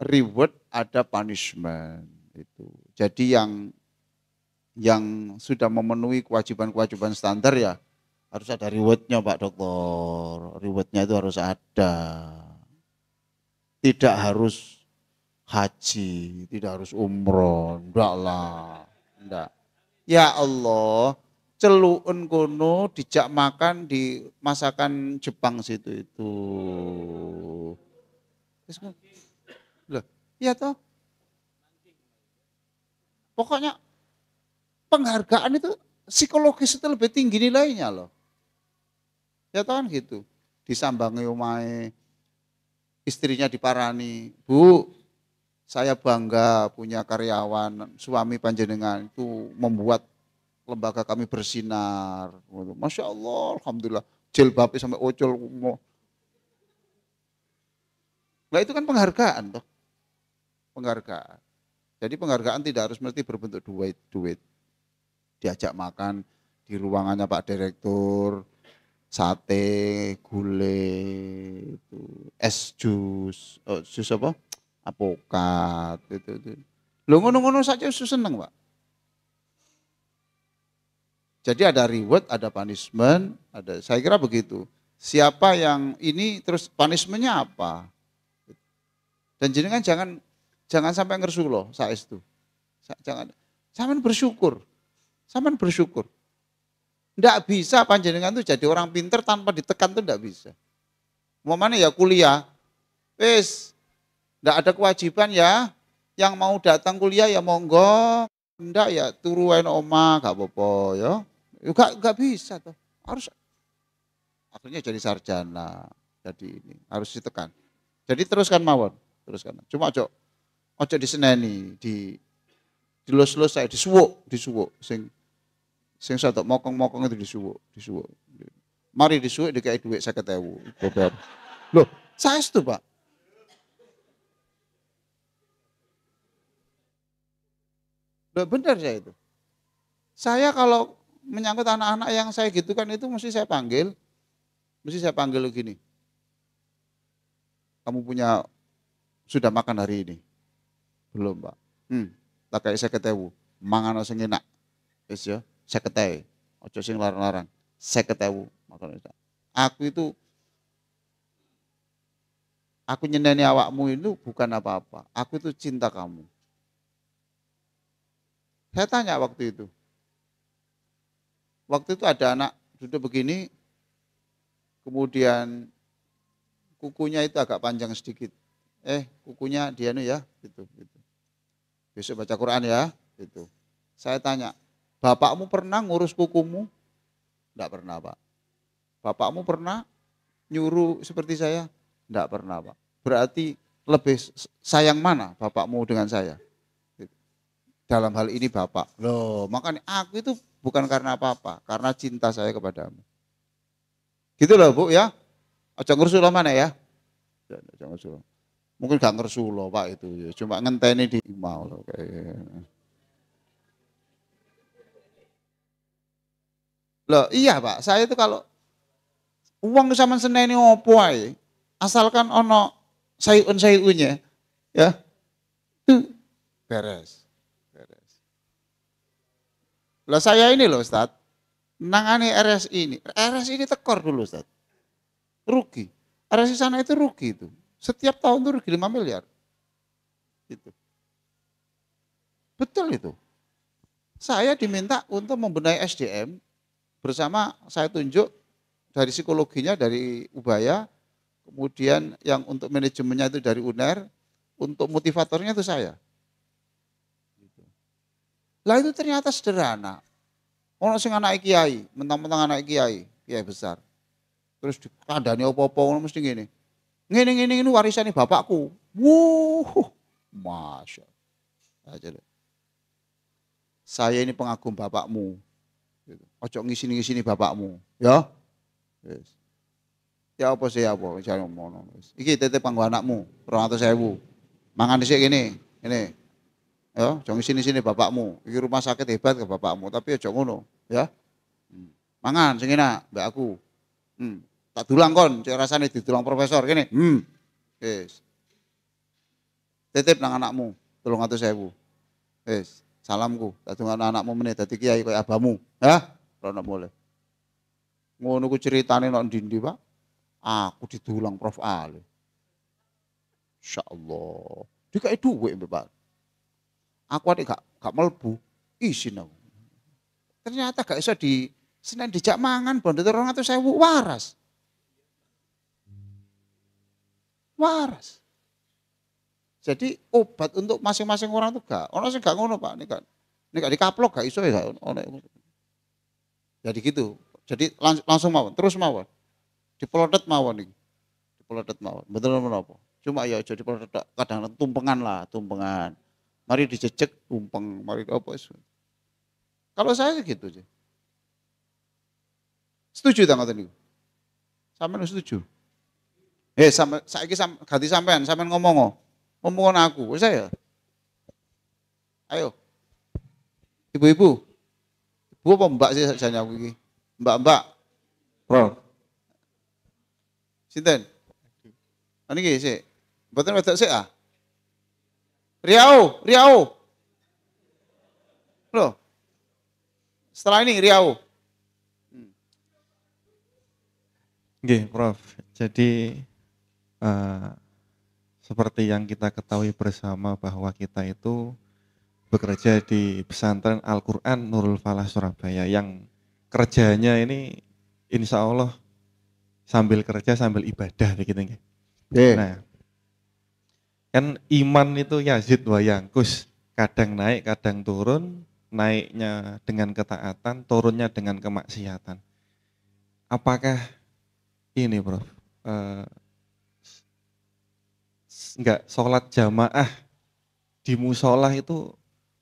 reward, ada punishment itu. Jadi yang sudah memenuhi kewajiban-kewajiban standar ya harus ada rewardnya Pak Dokter. Rewardnya itu harus ada. Tidak harus haji, tidak harus umroh, enggak lah. Enggak. Ya Allah, celuun kono dijak makan di masakan Jepang situ itu. Loh, iya toh. Pokoknya penghargaan itu psikologis itu lebih tinggi nilainya loh. Ya toh kan gitu. Disambangi omahe, istrinya diparani, Bu, saya bangga punya karyawan, suami panjenengan itu membuat lembaga kami bersinar. Masya Allah, alhamdulillah, jilbabnya sampai ocol. Nah itu kan penghargaan toh. Penghargaan. Jadi penghargaan tidak harus mesti berbentuk duit. Diajak makan di ruangannya Pak Direktur, sate, gulai, itu, es jus apa? Apokat, itu. Lo ngono-ngono saja seneng Pak. Jadi ada reward, ada punishment, saya kira begitu. Siapa yang ini terus punishmentnya apa? Dan jenengan jangan sampai ngersu loh saestu. Jangan, sampean bersyukur. Enggak bisa panjenengan tuh jadi orang pinter tanpa ditekan tuh enggak bisa. Umpamanya ya kuliah, wis enggak ada kewajiban ya, yang mau datang kuliah ya monggo, enggak ya turu wae omah gak apa-apa ya. Enggak bisa tuh. Harus akhirnya jadi sarjana. Jadi ini harus ditekan. Jadi teruskan mawon, teruskan. Cuma ojo diseneni, dilus-lus saya disuwuk sing sadok mokong-mokong itu disuwuk. Mari disuwuk dikai dhuwit 50.000. Bobar. Loh, saestu, Pak. Loh, benar saya itu. Saya kalau menyangkut anak-anak yang saya gitu kan itu mesti saya panggil begini. Kamu sudah makan hari ini? Belum, Pak. Tak kayak 50.000. Mangan sing enak. Wis ya, 50.000. Ojo sing larang-larang. 50.000 makan. Aku nyeneni awakmu itu bukan apa-apa. Aku itu cinta kamu. Saya tanya waktu itu. Waktu itu ada anak duduk begini, kemudian kukunya itu agak panjang sedikit. Kukunya dia ya, gitu. Besok baca Quran ya, gitu. Saya tanya, bapakmu pernah ngurus kukumu? Enggak pernah, Pak. Bapakmu pernah? nyuruh seperti saya? Enggak pernah, Pak. Berarti lebih sayang mana bapakmu dengan saya? Dalam hal ini bapak. Loh, makanya aku itu bukan karena apa-apa, karena cinta saya kepadamu. Gitu loh, Bu ya. Aja ngersulo mana ya? Aja ngersulo. Mungkin gak ngersulo, Pak itu ya. Cuma ngenteni di mau loh kayak. Loh, iya, Pak. Saya itu kalau uang sama seneni opo ae, asalkan ono sayun-sayunnya, ya, itu beres. Beres. Lah saya ini loh, Ustaz, nangani RS ini tekor dulu, Ustaz. Rugi. RS sana itu rugi itu. Setiap tahun itu rugi 5 miliar. Gitu. Betul itu. Saya diminta untuk membenahi SDM bersama saya tunjuk dari psikologinya dari Ubaya, kemudian yang untuk manajemennya itu dari UNER, untuk motivatornya itu saya. Lah itu ternyata sederhana. Orang sing anak kiai, mentang-mentang anak kiai besar. Terus dikandani apa-apa ngono mesti ngene. Ngene ini warisannya bapakku. Wuh, masya. Aja deh. Saya ini pengagum bapakmu. Ojo ngisini bapakmu, ya. Yes. Ya apa sih apa, saya ngomong. Iki titip kanggo anakmu, 200.000. Mangan dhisik gini. Ya, jangan sini bapakmu. Iki rumah sakit hebat ke bapakmu, tapi ojo ngono, ya. Mangan sing enak mbak aku. Tak dulang kon, cek rasane didulang profesor kene. Wis. Titip nang anakmu 300.000. Wis, salamku. Tak dongakno anakmu meneh dadi kiai koyo abamu, ya. Ora boleh. Ngono ku ceritane nang ndi-ndi, Pak? Aku didulang Prof Ali. Insyaallah. Dikai dhuwit, Pak. Aku adek gak mlebu, isin aku. Ternyata gak iso di Senin dijak mangan bondo 200.000 waras. Waras. Jadi obat untuk masing-masing orang itu gak. Orang sing gak ngono, Pak. Ini gak dikaplok gak iso ya gak ono. Jadi gitu. Jadi langsung mawon, terus mawon. Dipelotet mawon iki. Dipelotet mawon. Betul menapa? Cuma ya aja dipelotet kadang tumpengan. Mari dijejek tumpeng, mari apa iso. Kalau saya gitu aja. Setuju ta ngoten niku? Sampeyan setuju? Saiki ganti sampean ngomong. Ngomong aku, wis saya. Ayo. Ibu-ibu. Ibu apa mbak sih sajane aku iki? Mbak. Prof. Sinten? Niki sik. Mboten wedok sik ah. Riau. Loh. Setelah ini Riau. Nggih, Prof. Jadi seperti yang kita ketahui bersama bahwa kita itu bekerja di pesantren Al-Quran Nurul Falah Surabaya yang kerjanya ini insya Allah sambil kerja sambil ibadah begitu nggih. Nah, kan iman itu yazid wa yangkus, kadang naik kadang turun, naiknya dengan ketaatan, turunnya dengan kemaksiatan. Apakah ini, Prof, enggak sholat jamaah di musola itu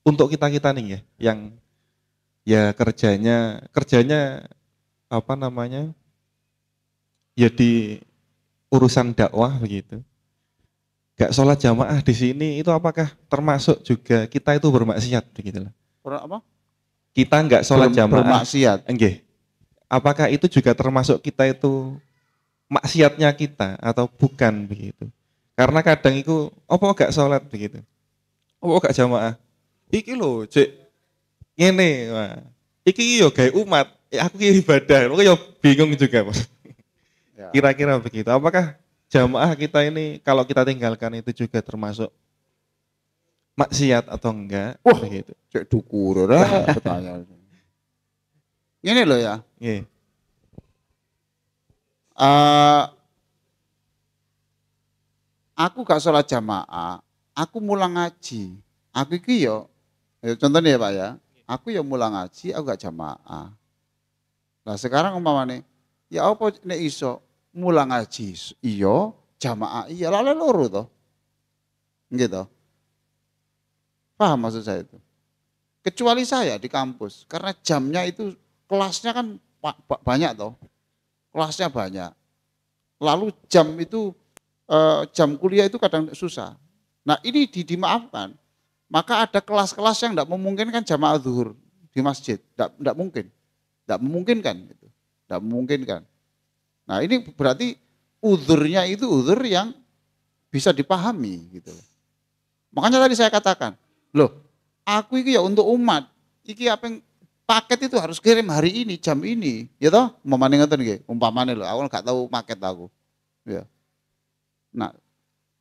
untuk kita nih ya, yang ya kerjanya apa namanya, ya di urusan dakwah begitu. Enggak sholat jamaah di sini itu apakah termasuk juga kita itu bermaksiat begitu lah? Apa? Kita enggak sholat jamaah. Bermaksiat. Enggih. Apakah itu juga termasuk kita itu maksiatnya kita atau bukan begitu? Karena kadang itu apa gak sholat begitu, apa gak jamaah, iki lho cek ngene, wah iki yo gawe umat, aku ki ibadah, aku yo bingung juga Mas. Ya. Kira-kira begitu, apakah jamaah kita ini kalau kita tinggalkan itu juga termasuk maksiat atau enggak? Begitu. Cek dukur ora pertanyaan. Ini loh ya. Nggih. Aku gak sholat jamaah, aku mulang ngaji. Aku iki yo, contohnya ya Pak ya, aku yo mulang ngaji, aku gak jamaah. Nah sekarang umpamane, ya apa nek iso mulang ngaji iya, jamaah iya, lalu loro toh. Gitu. Paham maksud saya itu? Kecuali saya di kampus, karena jamnya itu kelasnya kan banyak toh. Kelasnya banyak. Lalu jam itu jam kuliah itu kadang susah. Nah, ini dimaafkan. Maka ada kelas-kelas yang tidak memungkinkan jamaah zuhur di masjid, tidak mungkin. Tidak memungkinkan gitu. Tidak memungkinkan. Nah, ini berarti uzurnya itu uzur yang bisa dipahami gitu. Makanya tadi saya katakan, loh, aku ini ya untuk umat, iki apa yang paket itu harus kirim hari ini, jam ini, ya toh? Umpamane ngoten nggih, umpamane lho, aku nggak tahu paket aku. Ya. Nah,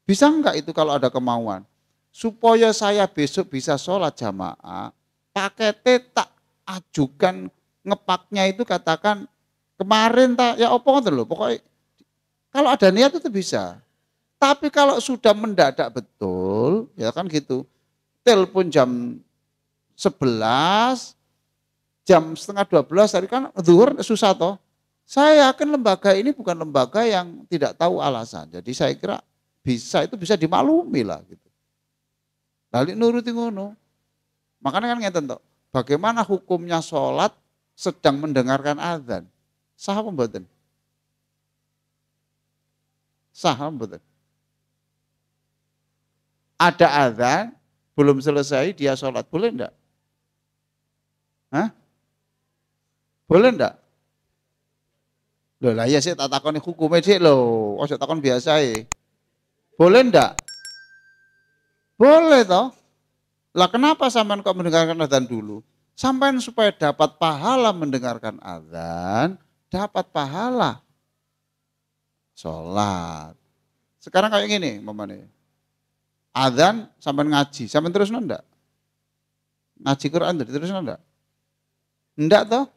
bisa enggak itu kalau ada kemauan? Supaya saya besok bisa sholat jamaah, paketnya tak ajukan ngepaknya itu katakan kemarin tak, ya apa ngoten lho, pokoknya kalau ada niat itu bisa. Tapi kalau sudah mendadak betul, ya kan gitu. Telepon jam 11, jam setengah 12 tadi kan zuhur susah toh. Saya yakin lembaga ini bukan lembaga yang tidak tahu alasan. Jadi saya kira itu bisa dimaklumi lah gitu. Lalu nuruti ngono. Makanya kan ngeten toh. Bagaimana hukumnya sholat sedang mendengarkan azan? Sah apa mboten? Sah apa mboten? Ada azan, belum selesai dia sholat, boleh enggak? Hah? Boleh enggak? Loh lah ya sih tak takoni hukumnya sih loh, ojo takon biasa ya. Boleh enggak? Boleh toh. Lah kenapa sampean kok mendengarkan azan dulu? Sampean supaya dapat pahala mendengarkan azan, dapat pahala sholat. Sekarang kayak gini, mamane. Azan sampean ngaji, sampean terus enggak? Ngaji Quran terus enggak? Enggak toh?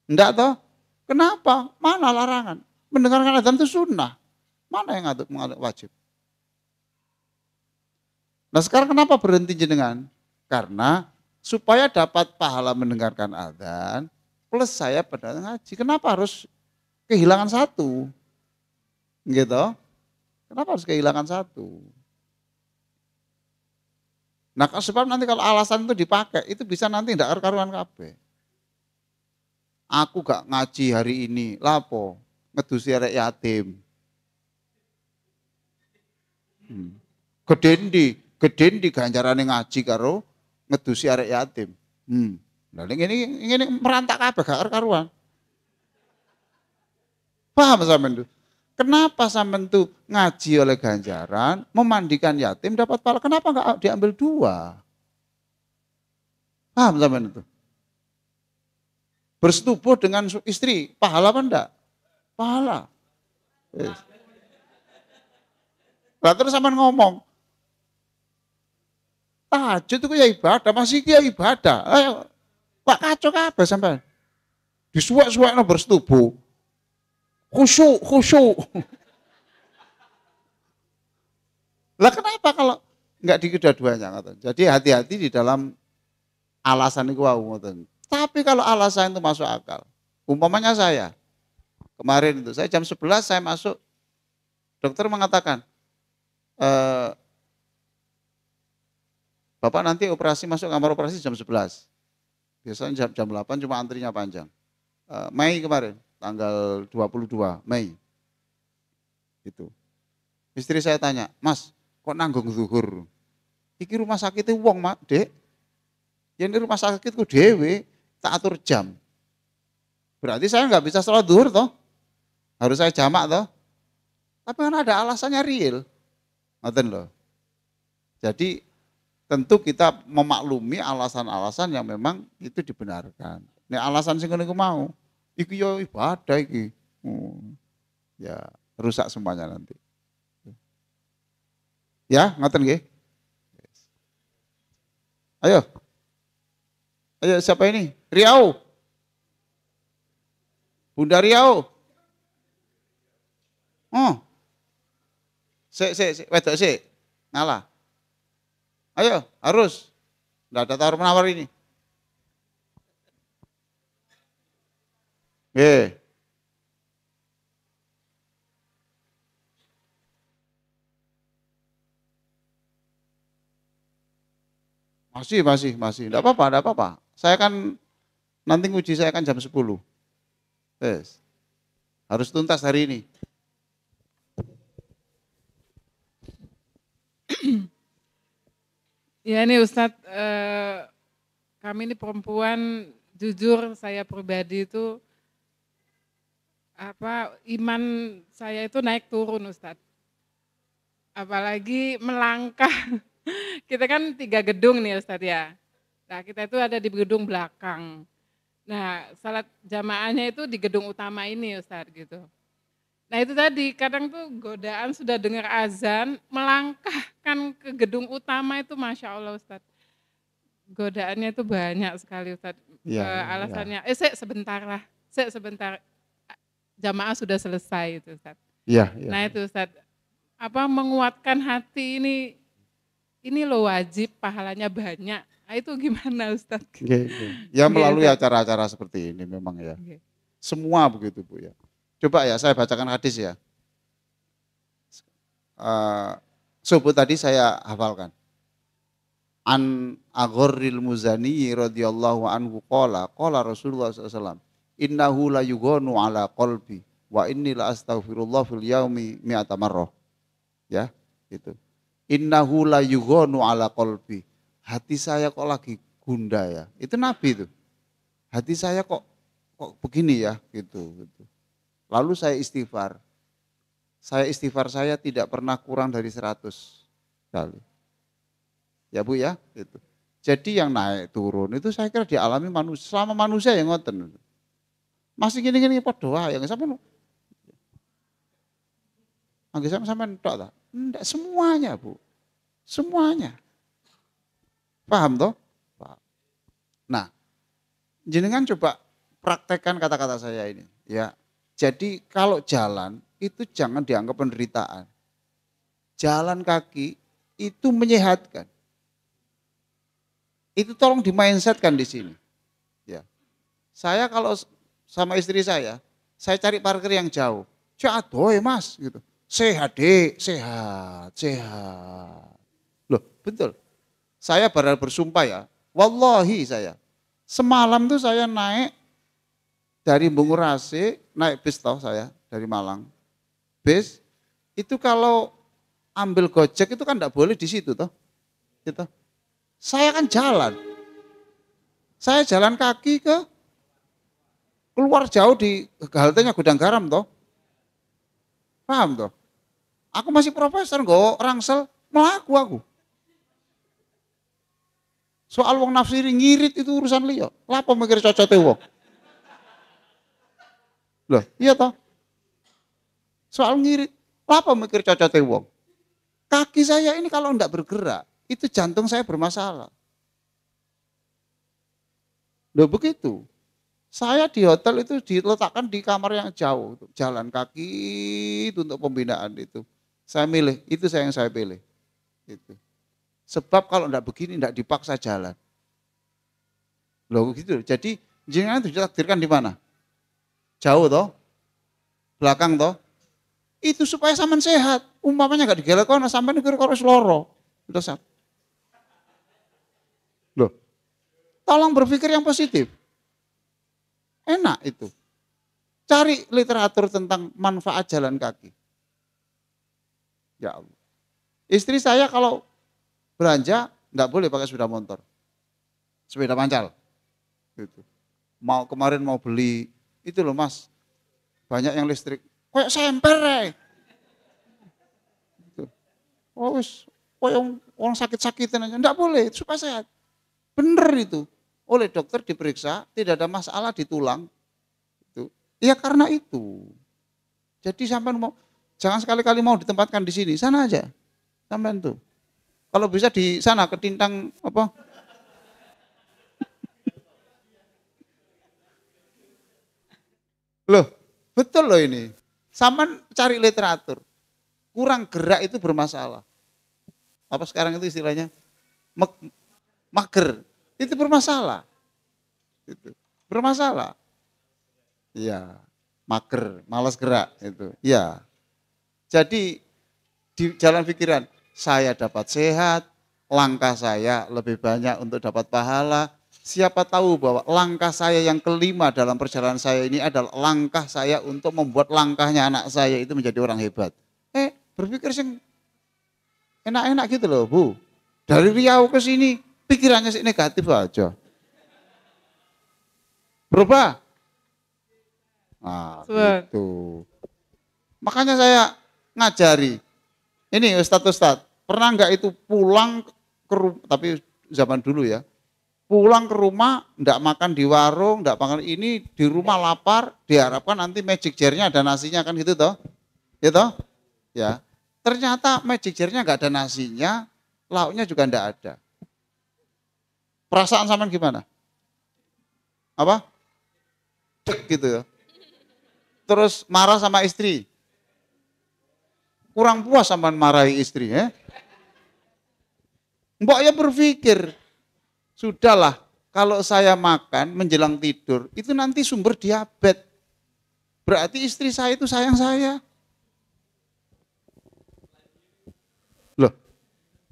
Enggak toh? Kenapa? Mana larangan? Mendengarkan azan itu sunnah. Mana yang mengatur wajib? Nah sekarang kenapa berhenti jenengan? Karena supaya dapat pahala mendengarkan azan, plus saya pada ngaji. Kenapa harus kehilangan satu? Gitu? Kenapa harus kehilangan satu? Nah sebab nanti kalau alasan itu dipakai, itu bisa nanti tidak karuan kabeh. Aku gak ngaji hari ini, lapo ngedusi arek yatim. Gedendi ganjarane ngaji karo ngedusi arek yatim. Nah ini merantak kabeh gak karuan. Paham sampean tuh? Kenapa sampean tuh ngaji oleh ganjaran, memandikan yatim dapat pahala? Kenapa enggak diambil dua? Paham sampean itu? Bersetubuh dengan istri, pahala apa enggak? Pahala. Yes. Lah terus sampean ngomong, tahajud itu ya ibadah, masih ya ibadah. Ayo, Pak kacau kabeh sampean. Disuwek-suwekno bersetubuh. Khusyuk. Lah kenapa kalau enggak di kedua-duanya? Jadi hati-hati di dalam alasan itu ngoten. Tapi kalau alasan itu masuk akal. Umpamanya saya, kemarin itu saya jam 11 saya masuk, dokter mengatakan, Bapak nanti operasi masuk kamar operasi jam 11. Biasanya jam 8 cuma antrinya panjang. Mei kemarin, tanggal 22 Mei. Itu. Istri saya tanya, Mas, kok nanggung zuhur? Iki rumah sakit itu wong, Mak, Dek. Ya ini rumah sakitku dewe, tak atur jam. Berarti saya nggak bisa sholat zuhur toh. Harus saya jamak toh. Tapi kan ada alasannya real. Ngoten loh. Jadi tentu kita memaklumi alasan-alasan yang memang itu dibenarkan. Nek alasan sing ngene iku mau, iki yo ibadah iki. Ya, rusak semuanya nanti. Ya, ngoten nggih. Ayo. Ayo siapa ini? Riau. Bunda Riau. Oh. Wedok sik. Ngalah. Ayo, harus. Enggak ada tawar menawar ini. Masih. Enggak apa-apa, enggak apa-apa. Saya kan nanti nguji saya kan jam 10. Yes. Harus tuntas hari ini. Ya ini Ustadz, kami ini perempuan, jujur saya pribadi itu iman saya itu naik turun Ustadz. Apalagi melangkah. Kita kan 3 gedung nih Ustadz ya. Nah kita itu ada di gedung belakang. Nah salat jamaahnya itu di gedung utama ini Ustadz gitu. Nah itu tadi kadang tuh godaan sudah dengar azan, melangkahkan ke gedung utama itu Masya Allah Ustadz. Godaannya itu banyak sekali Ustadz. Iya, Alasannya, saya sebentar, jamaah sudah selesai itu Ustadz. Iya. Nah itu Ustadz, menguatkan hati ini loh wajib, pahalanya banyak. Nah itu gimana Ustadz? Ya melalui acara-acara seperti ini memang ya. Semua begitu Bu ya. Coba ya saya bacakan hadis ya. Subuh tadi saya hafalkan. An Aghorril Muzani radhiyallahu anhu qala Rasulullah SAW innahu la yughanu ala qalbi wa inni la astaghfirullah fil yaumi mi'ata marrah. Ya, itu. Innahu la yughanu ala qalbi. Hati saya kok lagi gundah ya. Itu Nabi itu. Hati saya kok begini ya gitu. Lalu saya istighfar. Saya tidak pernah kurang dari 100 kali. Ya Bu ya, gitu. Jadi yang naik turun itu saya kira dialami manusia, selama manusia yang ngoten. Masih gini-gini doa yang sampai sampai tok ta? Enggak semuanya, Bu. Semuanya. Paham toh? Paham. Nah, jenengan coba praktekkan kata-kata saya ini, ya. Jadi kalau jalan itu jangan dianggap penderitaan. Jalan kaki itu menyehatkan. Itu tolong di-mindsetkan di sini. Ya. Saya kalau sama istri saya cari parkir yang jauh. Adoh Mas gitu. Sehat dek, sehat. Loh betul. Saya baru bersumpah ya. Wallahi saya. Semalam tuh saya naik dari Bungurasi, naik bis toh saya dari Malang. Bis itu kalau ambil Gojek itu kan enggak boleh di situ toh. Gitu. Saya kan jalan. Saya jalan kaki keluar jauh di haltenya Gudang Garam toh. Paham toh? Aku masih profesor nggo rangsel melaku aku. Soal wong nafsiri ngirit itu urusan liya. Lapo mikir cocote wong. Loh, iya toh? Soal ngirit, lapo mikir cocote wong. Kaki saya ini kalau enggak bergerak, itu jantung saya bermasalah. Loh begitu. Saya di hotel itu diletakkan di kamar yang jauh, jalan kaki itu untuk pembinaan itu. Saya milih, itu yang saya pilih. Itu. Sebab kalau enggak begini, enggak dipaksa jalan. Loh gitu. Jadi jenengan itu ditakdirkan di mana? Jauh toh? Belakang toh? Itu supaya sampean sehat. Umpamanya enggak digelek kono sampean iki karo loro. Udah sehat. Loh. Tolong berpikir yang positif. Enak itu. Cari literatur tentang manfaat jalan kaki. Ya Allah. Istri saya kalau belanja enggak boleh pakai sepeda motor. Sepeda pancal. Gitu. Kemarin mau beli itu loh Mas. Banyak yang listrik. Kayak semper gitu. Oh wis, kayak orang sakit-sakitan aja. Enggak boleh, supaya sehat. Bener itu. Oleh dokter diperiksa, tidak ada masalah di tulang. Itu. Ya karena itu. Jadi sampai jangan sekali-kali mau ditempatkan di sini, sana aja. Sampai itu. Kalau bisa di sana ketintang apa? Loh, betul loh ini. Sampai cari literatur. Kurang gerak itu bermasalah. Apa sekarang itu istilahnya? Mager. Itu bermasalah. Itu. Bermasalah. Iya, mager, malas gerak itu. Iya. Jadi di jalan pikiran, saya dapat sehat, langkah saya lebih banyak untuk dapat pahala. Siapa tahu bahwa langkah saya yang kelima dalam perjalanan saya ini adalah langkah saya untuk membuat langkahnya anak saya itu menjadi orang hebat. Berpikir sing enak-enak gitu loh, Bu. Dari Riau ke sini, pikirannya sih negatif aja. Berubah. Nah, gitu. Makanya saya ngajari. Ini Ustadz, pernah nggak itu pulang ke rumah, tapi zaman dulu ya, pulang ke rumah, nggak makan di warung, nggak makan ini, di rumah lapar, diharapkan nanti magic jar-nya ada nasinya kan gitu toh? Gitu? Ya. Ternyata magic jar-nya nggak ada nasinya, lauknya juga nggak ada. Perasaan sampean gimana? Apa? Cek gitu ya. Terus marah sama istri. Kurang puas sama marahi istri ya. Mbak ya berpikir, sudahlah kalau saya makan menjelang tidur, itu nanti sumber diabetes. Berarti istri saya itu sayang saya. Loh,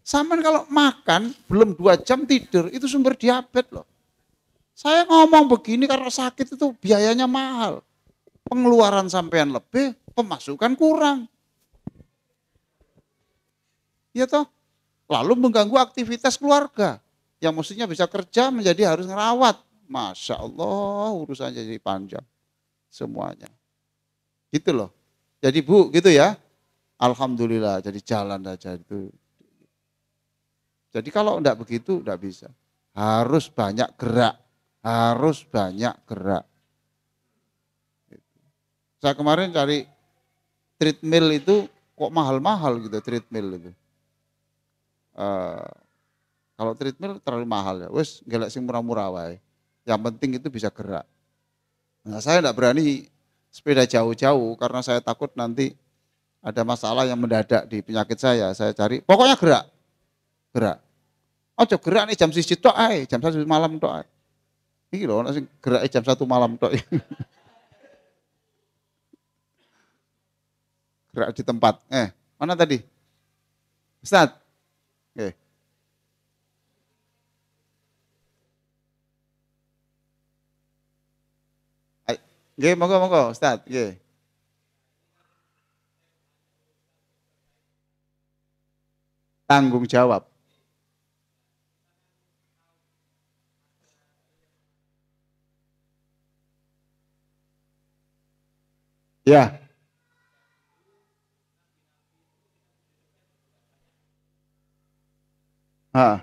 sampean kalau makan belum 2 jam tidur, itu sumber diabetes loh. Saya ngomong begini karena sakit itu biayanya mahal. Pengeluaran sampean lebih, pemasukan kurang. Ya toh, lalu mengganggu aktivitas keluarga yang mestinya bisa kerja menjadi harus ngerawat. Masya Allah, urusannya jadi panjang semuanya. Gitu loh. Jadi Bu, gitu ya. Alhamdulillah, jadi jalan aja itu. Jadi kalau enggak begitu, enggak bisa. Harus banyak gerak, harus banyak gerak. Saya kemarin cari treadmill itu kok mahal-mahal gitu treadmill itu. Kalau treadmill terlalu mahal ya, wes gelek sing murah-murah wae. Yang penting itu bisa gerak. Nah, saya enggak berani sepeda jauh-jauh karena saya takut nanti ada masalah yang mendadak di penyakit saya. Saya cari, pokoknya gerak, gerak. Ojo gerak nih jam 1 tok ae, jam 1 malam tok ae. Iki lho nek sing gerak jam 1 malam tok. Gerak di tempat. Mana tadi? Ustaz. Oke. Nggih, monggo Ustaz, nggih. Tanggung jawab. Ya. Ha.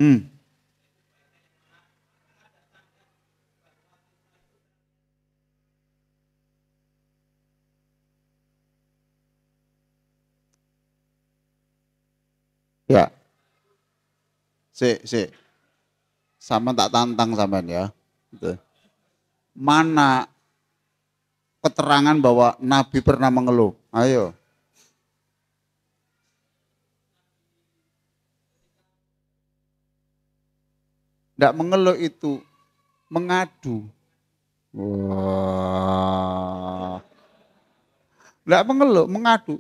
Hmm. Ya. Sik. Sama tak tantang sampean ya. Gitu. Mana keterangan bahwa Nabi pernah mengeluh? Ayo. Tidak mengeluh itu mengadu. Wah. Tidak mengeluh, mengadu.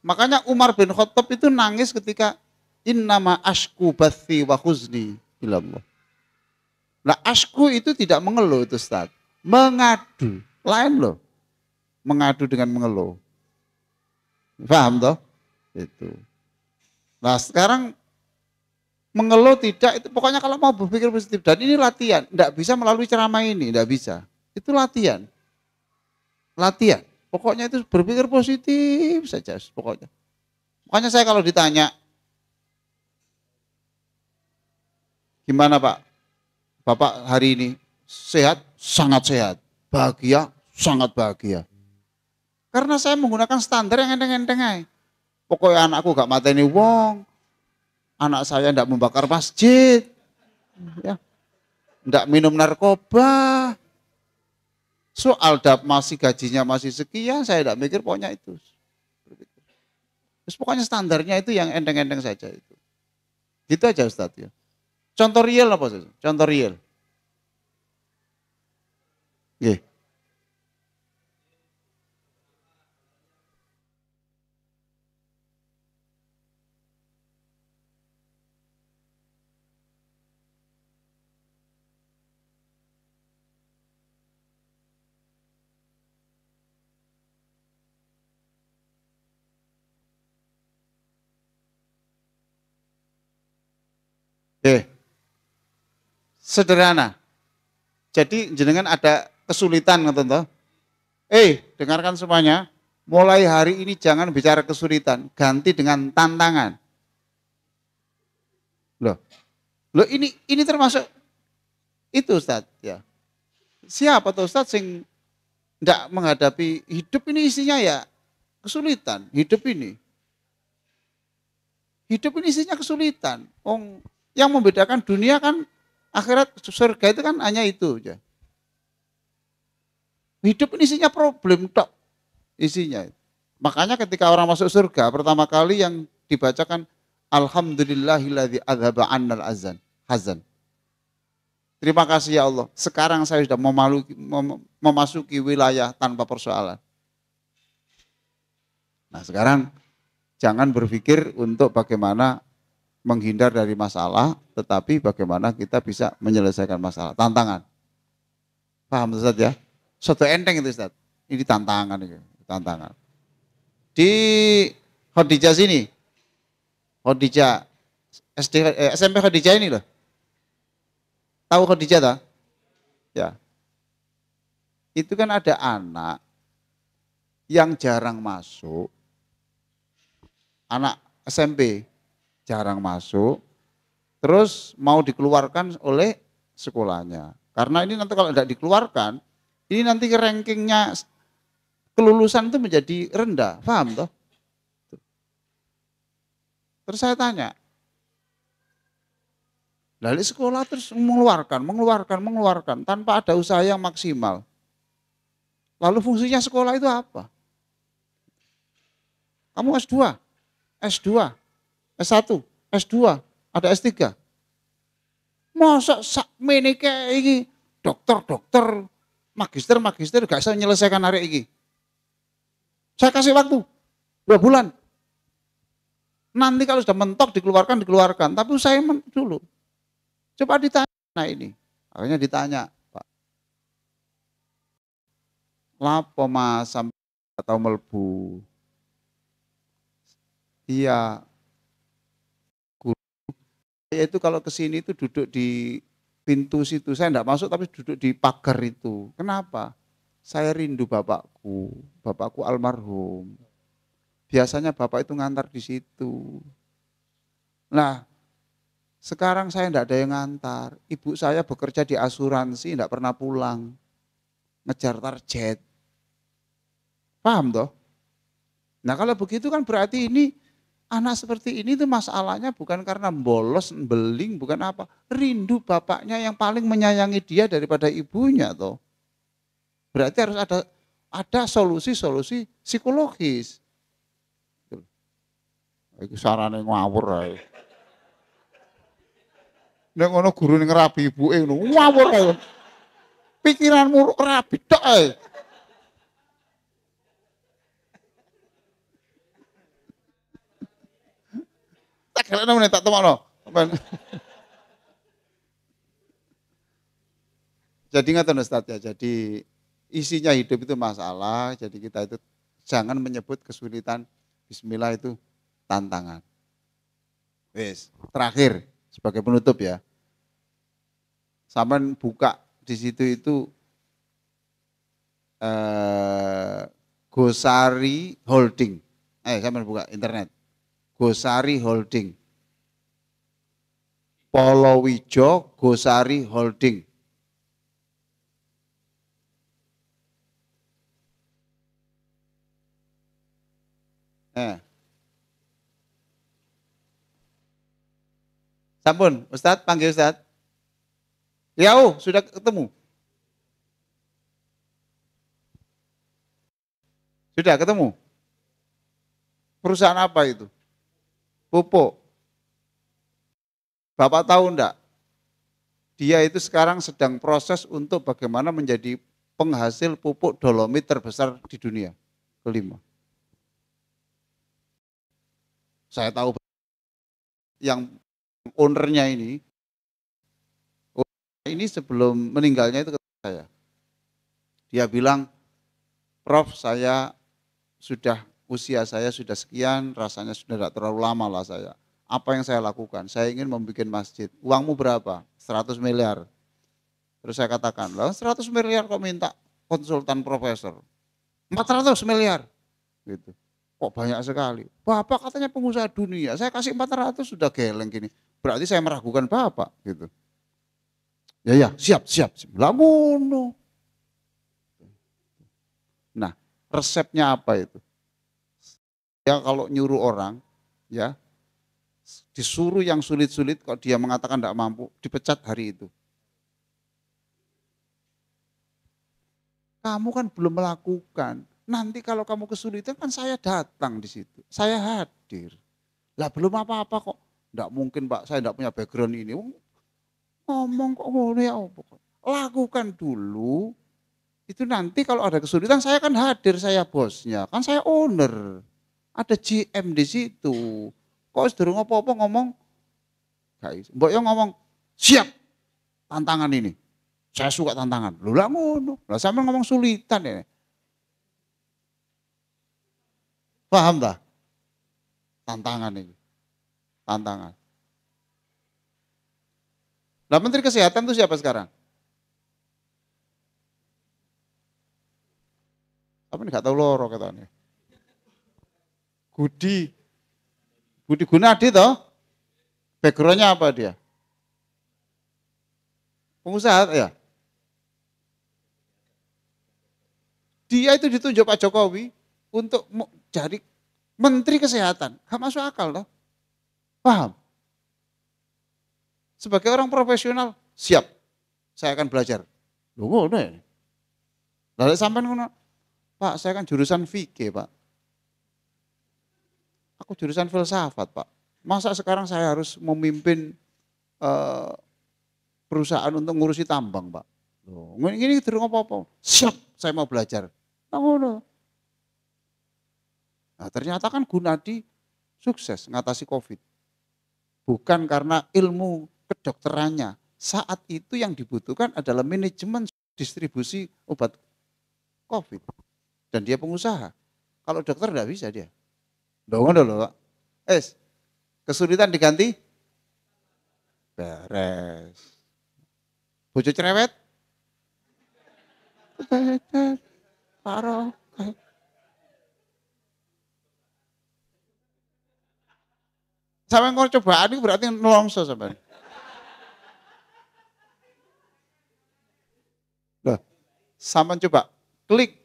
Makanya Umar bin Khattab itu nangis ketika innama ashku bathi wa khuzni ilallah. Nah, ashku itu tidak mengeluh itu Ustaz. Mengadu. Lain loh. Mengadu dengan mengeluh. Paham toh? Itu. Nah, sekarang mengeluh tidak, itu pokoknya kalau mau berpikir positif, dan ini latihan, tidak bisa melalui ceramah ini, tidak bisa. Itu latihan. Latihan. Pokoknya itu berpikir positif saja, pokoknya. Makanya saya kalau ditanya, gimana Pak? Bapak hari ini sehat? Sangat sehat. Bahagia? Sangat bahagia. Karena saya menggunakan standar yang enteng-enteng aja. Pokoknya anakku gak mateni wong, anak saya tidak membakar masjid, ya, tidak minum narkoba, Soal masih gajinya masih sekian, saya tidak mikir pokoknya itu. Terus pokoknya standarnya itu yang enteng-enteng saja itu. Gitu aja Ustadz ya. Contoh real apa sih? Contoh real. Nggih. Sederhana. Jadi jenengan ada kesulitan ngoten toh. Dengarkan semuanya. Mulai hari ini jangan bicara kesulitan, ganti dengan tantangan. Loh. Loh ini termasuk itu Ustaz ya. Siapa tuh Ustaz sing enggak menghadapi hidup ini isinya ya kesulitan, hidup ini. Hidup ini isinya kesulitan. Yang membedakan dunia kan akhirat surga itu kan hanya itu aja. Hidup ini isinya problem tok. Isinya. Makanya ketika orang masuk surga pertama kali yang dibacakan alhamdulillahilladzi adzhaba 'annal hazan. Terima kasih ya Allah. Sekarang saya sudah memasuki wilayah tanpa persoalan. Nah, sekarang jangan berpikir untuk bagaimana menghindar dari masalah, tetapi bagaimana kita bisa menyelesaikan masalah. Tantangan. Paham Ustaz ya? Soto enteng itu Ustaz. Ini tantangan ini. Tantangan. Di Khadijah sini, Khadijah SMP Khadijah ini loh. Tahu Khadijah tak? Ya. Itu kan ada anak yang jarang masuk. Anak SMP jarang masuk. Terus mau dikeluarkan oleh sekolahnya. Karena ini nanti kalau tidak dikeluarkan, ini nanti rankingnya kelulusan itu menjadi rendah, paham toh? Terus saya tanya, dari sekolah terus mengeluarkan, tanpa ada usaha yang maksimal. Lalu fungsinya sekolah itu apa? Kamu S2, S2, S1, S2, ada S3. Masa sakmene kayak ini, dokter, magister gak bisa menyelesaikan hari ini. Saya kasih waktu 2 bulan. Nanti kalau sudah mentok dikeluarkan. Tapi saya dulu. Coba ditanya ini. Akhirnya ditanya, Pak. Lapo Mas sampai atau melbu? Iya. Guru. Saya itu kalau ke sini itu duduk di pintu situ. Saya enggak masuk tapi duduk di pagar itu. Kenapa? Saya rindu bapakku almarhum. Biasanya bapak itu ngantar di situ. Nah, sekarang saya enggak ada yang ngantar. Ibu saya bekerja di asuransi, enggak pernah pulang. Ngejar target. Paham toh? Nah kalau begitu kan berarti ini, anak seperti ini tuh masalahnya bukan karena bolos, beling, bukan apa. Rindu bapaknya yang paling menyayangi dia daripada ibunya toh. Berarti harus ada solusi-solusi psikologis. Iku sarane ngawur ae. Nek ngono guru ning rabi ibuke ngono ngawur ae. Pikiranmu rabi tok ae. Tak kelekno meneh tak temokno. Jadi ngaten Ustaz ya, jadi isinya hidup itu masalah, jadi kita itu jangan menyebut kesulitan, bismillah itu tantangan. Wes, terakhir sebagai penutup ya. Sampean buka di situ itu Gosari Holding. Sampean buka internet. Gosari Holding. Polowijo Gosari Holding. Sampun, Ustadz, panggil Ustadz. Ya, sudah ketemu. Sudah ketemu? Perusahaan apa itu? Pupuk. Bapak tahu enggak? Dia itu sekarang sedang proses untuk bagaimana menjadi penghasil pupuk dolomit terbesar di dunia. Kelima. Saya tahu yang ownernya ini sebelum meninggalnya itu kata saya. Dia bilang, Prof, usia saya sudah sekian, rasanya sudah tidak terlalu lama lah saya. Apa yang saya lakukan? Saya ingin membuat masjid. Uangmu berapa? 100 miliar. Terus saya katakan, lah 100 miliar kok minta konsultan profesor? 400 miliar. Gitu. Kok banyak sekali? Bapak katanya pengusaha dunia, saya kasih 400 sudah geleng gini. Berarti saya meragukan Bapak. Gitu. Ya, siap. Lamono. Nah, resepnya apa itu? Ya kalau nyuruh orang, ya disuruh yang sulit-sulit, kalau dia mengatakan tidak mampu, dipecat hari itu. Kamu kan belum melakukan. Nanti kalau kamu kesulitan kan saya datang di situ. Saya hadir. Lah belum apa-apa kok. Tidak mungkin Pak, saya tidak punya background ini. Ngomong kok ngono ya apa. Lakukan dulu. Itu nanti kalau ada kesulitan saya kan hadir, saya bosnya. Kan saya owner. Ada GM di situ. Kok sedurung apa-apa ngomong, guys, mbok yo ngomong, siap tantangan ini. Saya suka tantangan. Lho lah ngono. Lah sampe ngomong sulitan ya. Paham tak? Tantangan ini. Tantangan. Lah Menteri Kesehatan itu siapa sekarang? Apa enggak tahu loro katanya. Budi Gunadi toh, backgroundnya apa dia? Pengusaha ya. Dia itu ditunjuk Pak Jokowi untuk jadi Menteri Kesehatan. Gak masuk akal toh. Paham? Sebagai orang profesional, siap. Saya akan belajar. Loh ngono ya. Lalu sampean ngono, Pak, saya kan jurusan fikih, Pak. Aku jurusan filsafat, Pak. Masa sekarang saya harus memimpin perusahaan untuk ngurusi tambang, Pak? Loh, ini terus apa-apa. Siap, saya mau belajar. Nah, ternyata kan Gunadi sukses ngatasi COVID. Bukan karena ilmu kedokterannya. Saat itu yang dibutuhkan adalah manajemen distribusi obat COVID. Dan dia pengusaha. Kalau dokter enggak bisa dia. Dong loh, Pak. Kesulitan diganti? Beres. Bojo cerewet? Paro. Sampai ngomong cobaan itu berarti nelongso sampai. Loh, sampai coba klik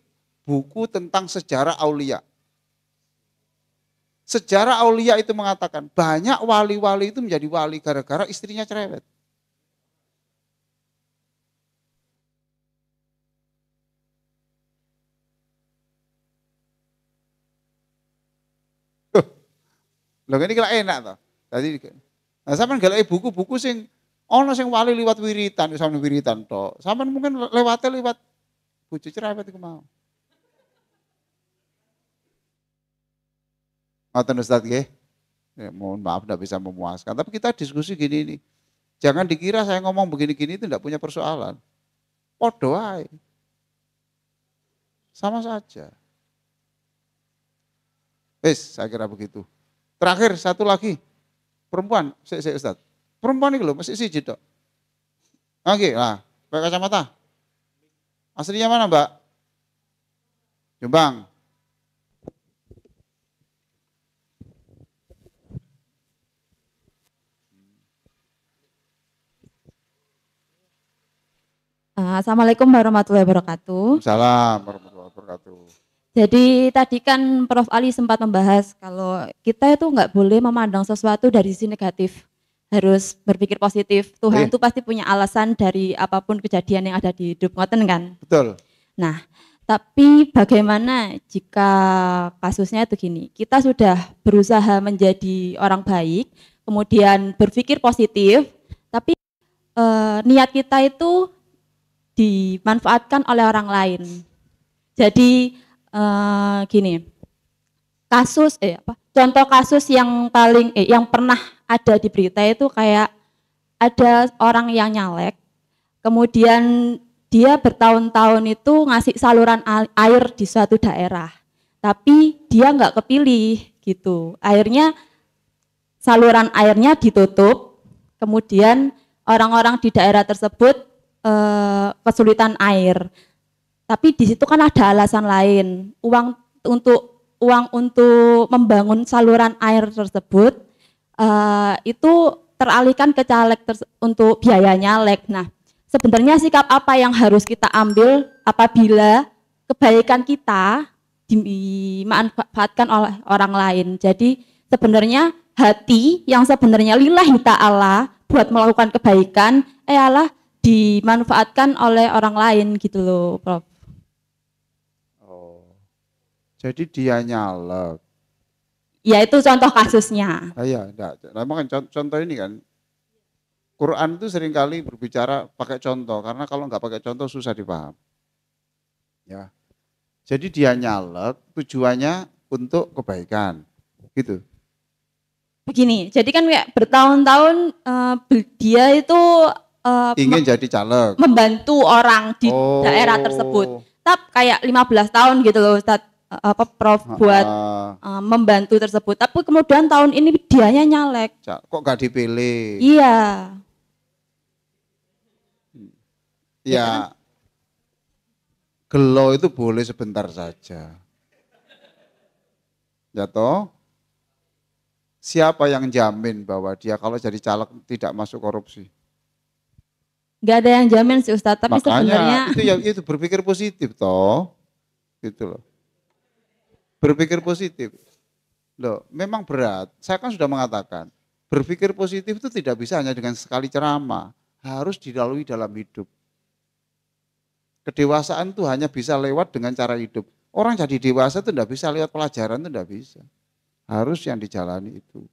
buku tentang sejarah aulia. Sejarah aulia itu mengatakan banyak wali-wali itu menjadi wali gara-gara istrinya cerewet. Loh ini kira enak toh. Tadi nah sampean galake buku-buku sing ana sing wali liwat wiritan, sampean wiritan tok. Sampean mungkin lewat bojo cerewet iku mau. Ngoten Ustaz nggih. Ya, mohon maaf tidak bisa memuaskan, tapi kita diskusi gini nih. Jangan dikira saya ngomong begini-gini itu tidak punya persoalan. Podo ae. Sama saja. Saya kira begitu. Terakhir satu lagi. Perempuan, saya Ustaz. Perempuan ini loh, masih siji tok. Oke, lah, pakai kacamata. Aslinya mana, Mbak? Jombang. Assalamualaikum warahmatullahi wabarakatuh. Salam warahmatullahi wabarakatuh. Jadi tadi kan Prof. Ali sempat membahas kalau kita itu nggak boleh memandang sesuatu dari sisi negatif, harus berpikir positif. Tuhan itu pasti punya alasan dari apapun kejadian yang ada di hidup, ngoten kan? Betul. Nah, Tapi bagaimana jika kasusnya itu gini, kita sudah berusaha menjadi orang baik, kemudian berpikir positif, tapi niat kita itu dimanfaatkan oleh orang lain. Jadi gini, contoh kasus yang yang pernah ada di berita itu kayak ada orang yang nyalek, kemudian dia bertahun-tahun itu ngasih saluran air di suatu daerah, tapi dia nggak kepilih gitu. Akhirnya saluran airnya ditutup, kemudian orang-orang di daerah tersebut kesulitan air. Tapi di situ kan ada alasan lain, uang untuk membangun saluran air tersebut itu teralihkan ke caleg untuk biaya nyalek. Nah, sebenarnya sikap apa yang harus kita ambil apabila kebaikan kita dimanfaatkan oleh orang lain. Jadi sebenarnya hati yang sebenarnya lillahi ta'ala buat melakukan kebaikan, dimanfaatkan oleh orang lain gitu loh, Prof. Oh, jadi dia nyalek. Ya itu contoh kasusnya. Iya, memang contoh ini kan, Quran itu seringkali berbicara pakai contoh, karena kalau nggak pakai contoh susah dipaham. Ya, jadi dia nyalek tujuannya untuk kebaikan, gitu. Begini, jadi kan kayak bertahun-tahun dia itu ingin jadi caleg, membantu orang di daerah tersebut. Tapi kayak 15 tahun gitu loh Ustadz, Prof buat membantu tersebut. Tapi kemudian tahun ini dianya nyalek. Kok gak dipilih? Iya. Ya, gelo itu boleh sebentar saja. Ya toh? Siapa yang jamin bahwa dia kalau jadi caleg tidak masuk korupsi? Gak ada yang jamin sih Ustadz, tapi makanya sebenarnya itu berpikir positif toh. Gitu loh. Berpikir positif. Loh, memang berat. Saya kan sudah mengatakan, berpikir positif itu tidak bisa hanya dengan sekali ceramah, harus dilalui dalam hidup. Kedewasaan itu hanya bisa lewat dengan cara hidup. Orang jadi dewasa itu tidak bisa lewat pelajaran, itu tidak bisa. Harus yang dijalani itu.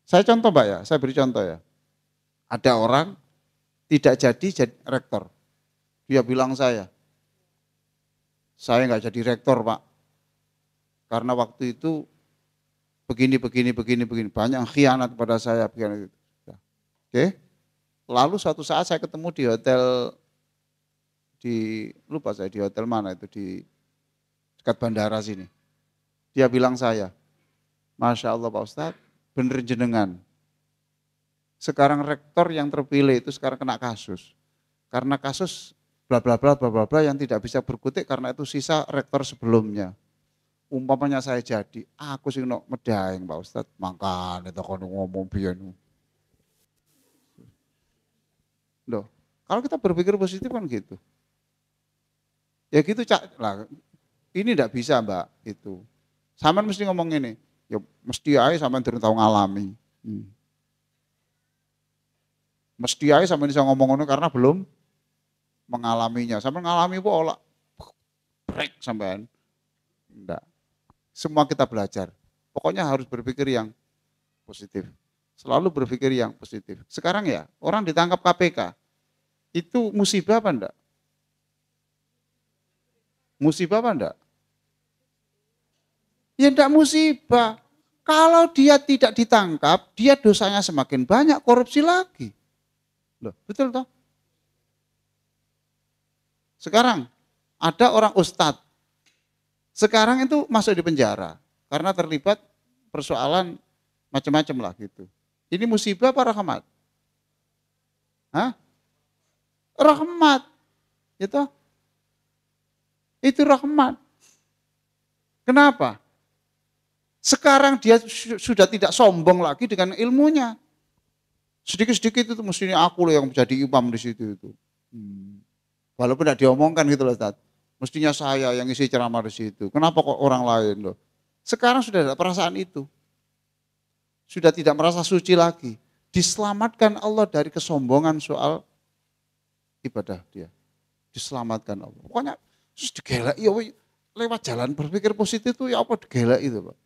Saya contoh Mbak ya, saya beri contoh ya. Ada orang tidak jadi rektor. Dia bilang saya nggak jadi rektor Pak. Karena waktu itu begini. Banyak yang khianat kepada saya. Oke. Lalu suatu saat saya ketemu di hotel, lupa saya di hotel mana itu, di dekat bandara sini. Dia bilang saya, Masya Allah Pak Ustadz, bener jenengan. Sekarang rektor yang terpilih itu sekarang kena kasus. Karena kasus bla bla bla yang tidak bisa berkutik karena itu sisa rektor sebelumnya. Umpamanya saya jadi, aku sih nok medaeng Pak Ustadz, makanya itu kalau ngomong biyen. Loh, kalau kita berpikir positif kan gitu. Ya gitu lah, ini tidak bisa Mbak itu. Saman mesti ngomong ini, ya mesti aja saman durung tahu ngalami. Mesti aja saman bisa ngomong ini karena belum mengalaminya. Saman ngalami kok olah break sampean. Enggak. Semua kita belajar. Pokoknya harus berpikir yang positif. Selalu berpikir yang positif. Sekarang ya, orang ditangkap KPK. Itu musibah apa enggak? Musibah apa enggak? Ya enggak musibah. Kalau dia tidak ditangkap, dia dosanya semakin banyak, korupsi lagi. Loh, betul toh? Sekarang ada orang ustadz. Sekarang itu masuk di penjara karena terlibat persoalan macam-macam lah gitu. Ini musibah apa rahmat? Hah? Rahmat. Gitu. Itu rahmat. Kenapa? Sekarang dia sudah tidak sombong lagi dengan ilmunya. Sedikit-sedikit itu mestinya aku loh yang menjadi imam di situ itu. Walaupun tidak diomongkan gitu loh Ustaz. Mestinya saya yang isi ceramah di situ. Kenapa kok orang lain loh? Sekarang sudah ada perasaan itu. Sudah tidak merasa suci lagi. Diselamatkan Allah dari kesombongan soal ibadah dia. Diselamatkan Allah. Pokoknya Terus digelek, ya lewat jalan berpikir positif itu ya apa digelek itu Pak.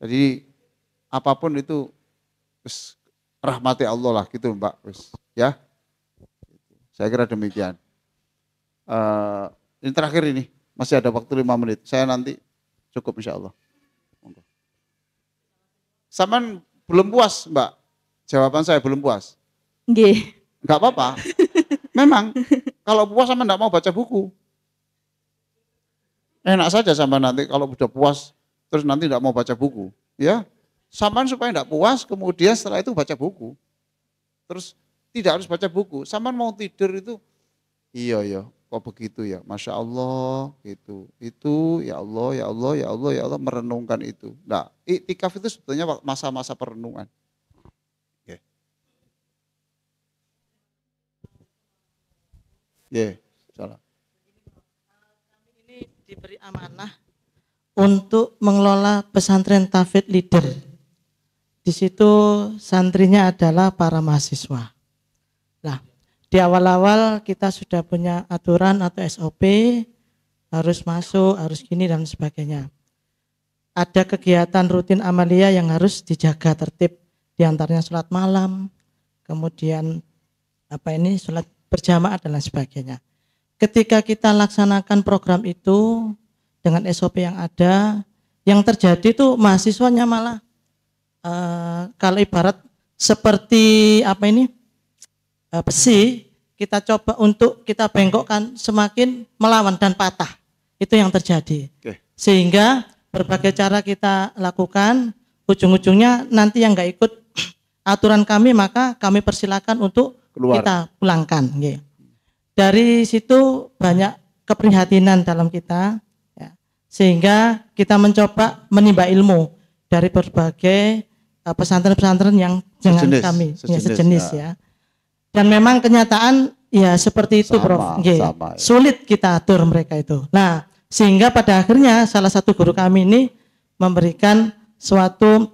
Jadi apapun itu rahmati Allah lah gitu Mbak. Ya, saya kira demikian. Ini terakhir ini, masih ada waktu 5 menit. Saya nanti cukup insya Allah. Saman belum puas Mbak? Jawaban saya belum puas. Nggih. Enggak apa-apa. Memang kalau puas sama enggak mau baca buku. Enak saja sama nanti kalau udah puas terus nanti enggak mau baca buku. Ya, Saman supaya enggak puas kemudian setelah itu baca buku. Terus tidak harus baca buku. Saman mau tidur itu, iya kok begitu ya, Masya Allah gitu. Itu ya Allah, ya Allah, ya Allah, ya Allah merenungkan itu. Nah, iktikaf itu sebetulnya masa-masa perenungan. Salah. Ini diberi amanah untuk mengelola pesantren Tahfidz Leader. Di situ santrinya adalah para mahasiswa. Nah, di awal-awal kita sudah punya aturan atau SOP, harus masuk, harus gini dan sebagainya. Ada kegiatan rutin amalia yang harus dijaga tertib, diantaranya sholat malam, kemudian sholat berjamaah dan lain sebagainya. Ketika kita laksanakan program itu dengan SOP yang ada, yang terjadi itu mahasiswanya malah kalau ibarat seperti besi, kita coba untuk kita bengkokkan semakin melawan dan patah. Itu yang terjadi. Sehingga berbagai cara kita lakukan, ujung-ujungnya nanti yang enggak ikut aturan kami maka kami persilakan untuk keluar. Kita pulangkan. Dari situ banyak keprihatinan dalam kita, ya, sehingga kita mencoba menimba ilmu dari berbagai pesantren-pesantren yang dengan kami sejenis ya. Dan memang kenyataan ya seperti itu Prof. Sama, ya. Sulit kita atur mereka itu. Nah, sehingga pada akhirnya salah satu guru kami ini memberikan suatu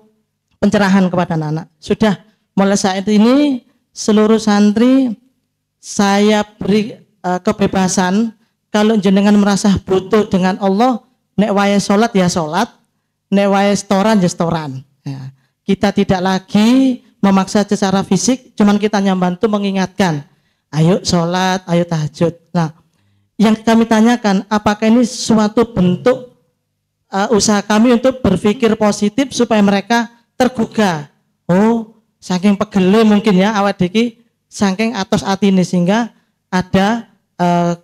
pencerahan kepada anak-anak. Sudah mulai saat ini seluruh santri saya beri kebebasan, kalau jenengan merasa butuh dengan Allah, nek wae salat ya salat, nek wae setoran ya setoran. Ya. Kita tidak lagi memaksa secara fisik, cuman kita hanya bantu mengingatkan, ayo sholat, ayo tahajud. Nah, yang kami tanyakan, apakah ini suatu bentuk usaha kami untuk berpikir positif supaya mereka tergugah. Oh, saking pegele mungkin ya awak diki, saking atos atine sehingga ada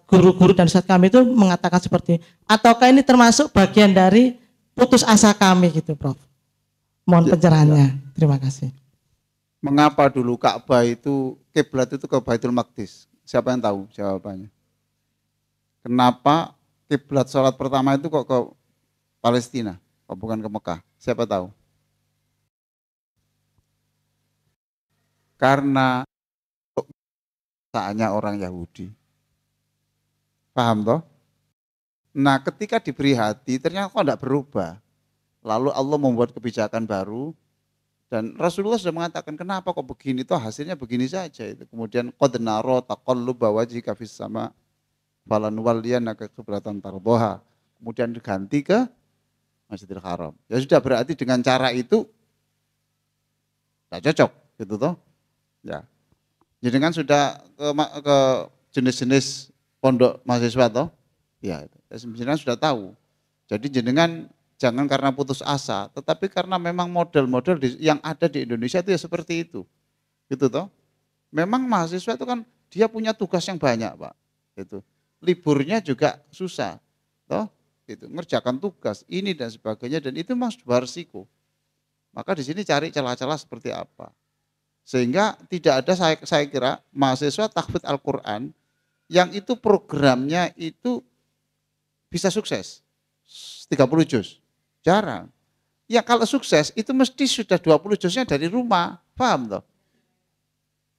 guru-guru dan ustadz kami itu mengatakan seperti, ataukah ini termasuk bagian dari putus asa kami gitu, Prof. Mohon pencerahannya. Terima kasih. Mengapa dulu Ka'bah itu kiblat itu ke Baitul Maqdis? Siapa yang tahu jawabannya? Kenapa kiblat sholat pertama itu kok ke Palestina, kok bukan ke Mekah? Siapa tahu? Karena saatnya orang Yahudi. Paham toh? Nah, ketika diberi hati ternyata kok tidak berubah. Lalu Allah membuat kebijakan baru dan Rasulullah sudah mengatakan kenapa kok begini, toh hasilnya begini saja itu. Kemudian qad nara taqalluba wajhika fis sama falanwalliyannaka qiblatan tardaha. Kemudian diganti ke Masjidil Haram. Ya sudah, berarti dengan cara itu tidak cocok gitu toh. Ya. Jadi kan sudah ke jenis-jenis pondok mahasiswa toh. Ya, jenengan sudah tahu. Jadi jenengan jangan karena putus asa, tetapi karena memang model-model yang ada di Indonesia itu ya seperti itu. Gitu toh. Memang mahasiswa itu kan dia punya tugas yang banyak, Pak. Gitu. Liburnya juga susah. Toh, gitu. Ngerjakan tugas ini dan sebagainya dan itu memang sebuah resiko. Maka di sini cari celah-celah seperti apa. Sehingga tidak ada saya kira mahasiswa tahfidz Al-Qur'an yang itu programnya itu bisa sukses 30 juz. Jarang. Ya kalau sukses itu mesti sudah 20 juznya dari rumah. Paham toh?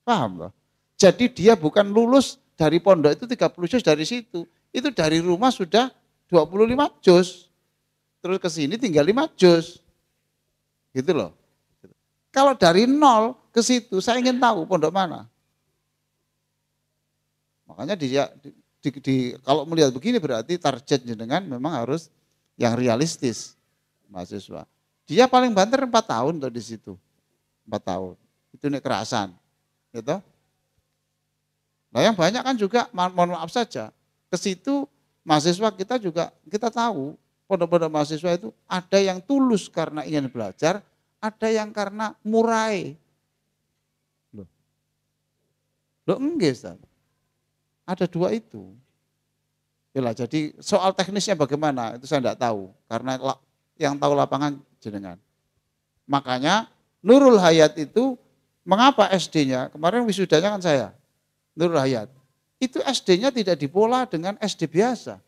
Paham toh? Jadi dia bukan lulus dari pondok itu 30 juz dari situ. Itu dari rumah sudah 25 juz. Terus ke sini tinggal 5 juz. Gitu loh. Kalau dari nol ke situ saya ingin tahu pondok mana. Makanya dia kalau melihat begini berarti target jenengan memang harus yang realistis mahasiswa. Dia paling banter 4 tahun tuh di situ. 4 tahun. Itu nih kerasan. Gitu. Nah yang banyak kan juga, mohon maaf saja, ke situ mahasiswa kita juga, kita tahu pondok-pondok mahasiswa itu ada yang tulus karena ingin belajar, ada yang karena murai. Loh enggak, Ustaz. Ada 2 itu. Yalah, jadi soal teknisnya bagaimana itu saya tidak tahu, karena yang tahu lapangan jenengan. Makanya Nurul Hayat itu, mengapa SD-nya, kemarin wisudanya kan saya, Nurul Hayat. Itu SD-nya tidak dipola dengan SD biasa.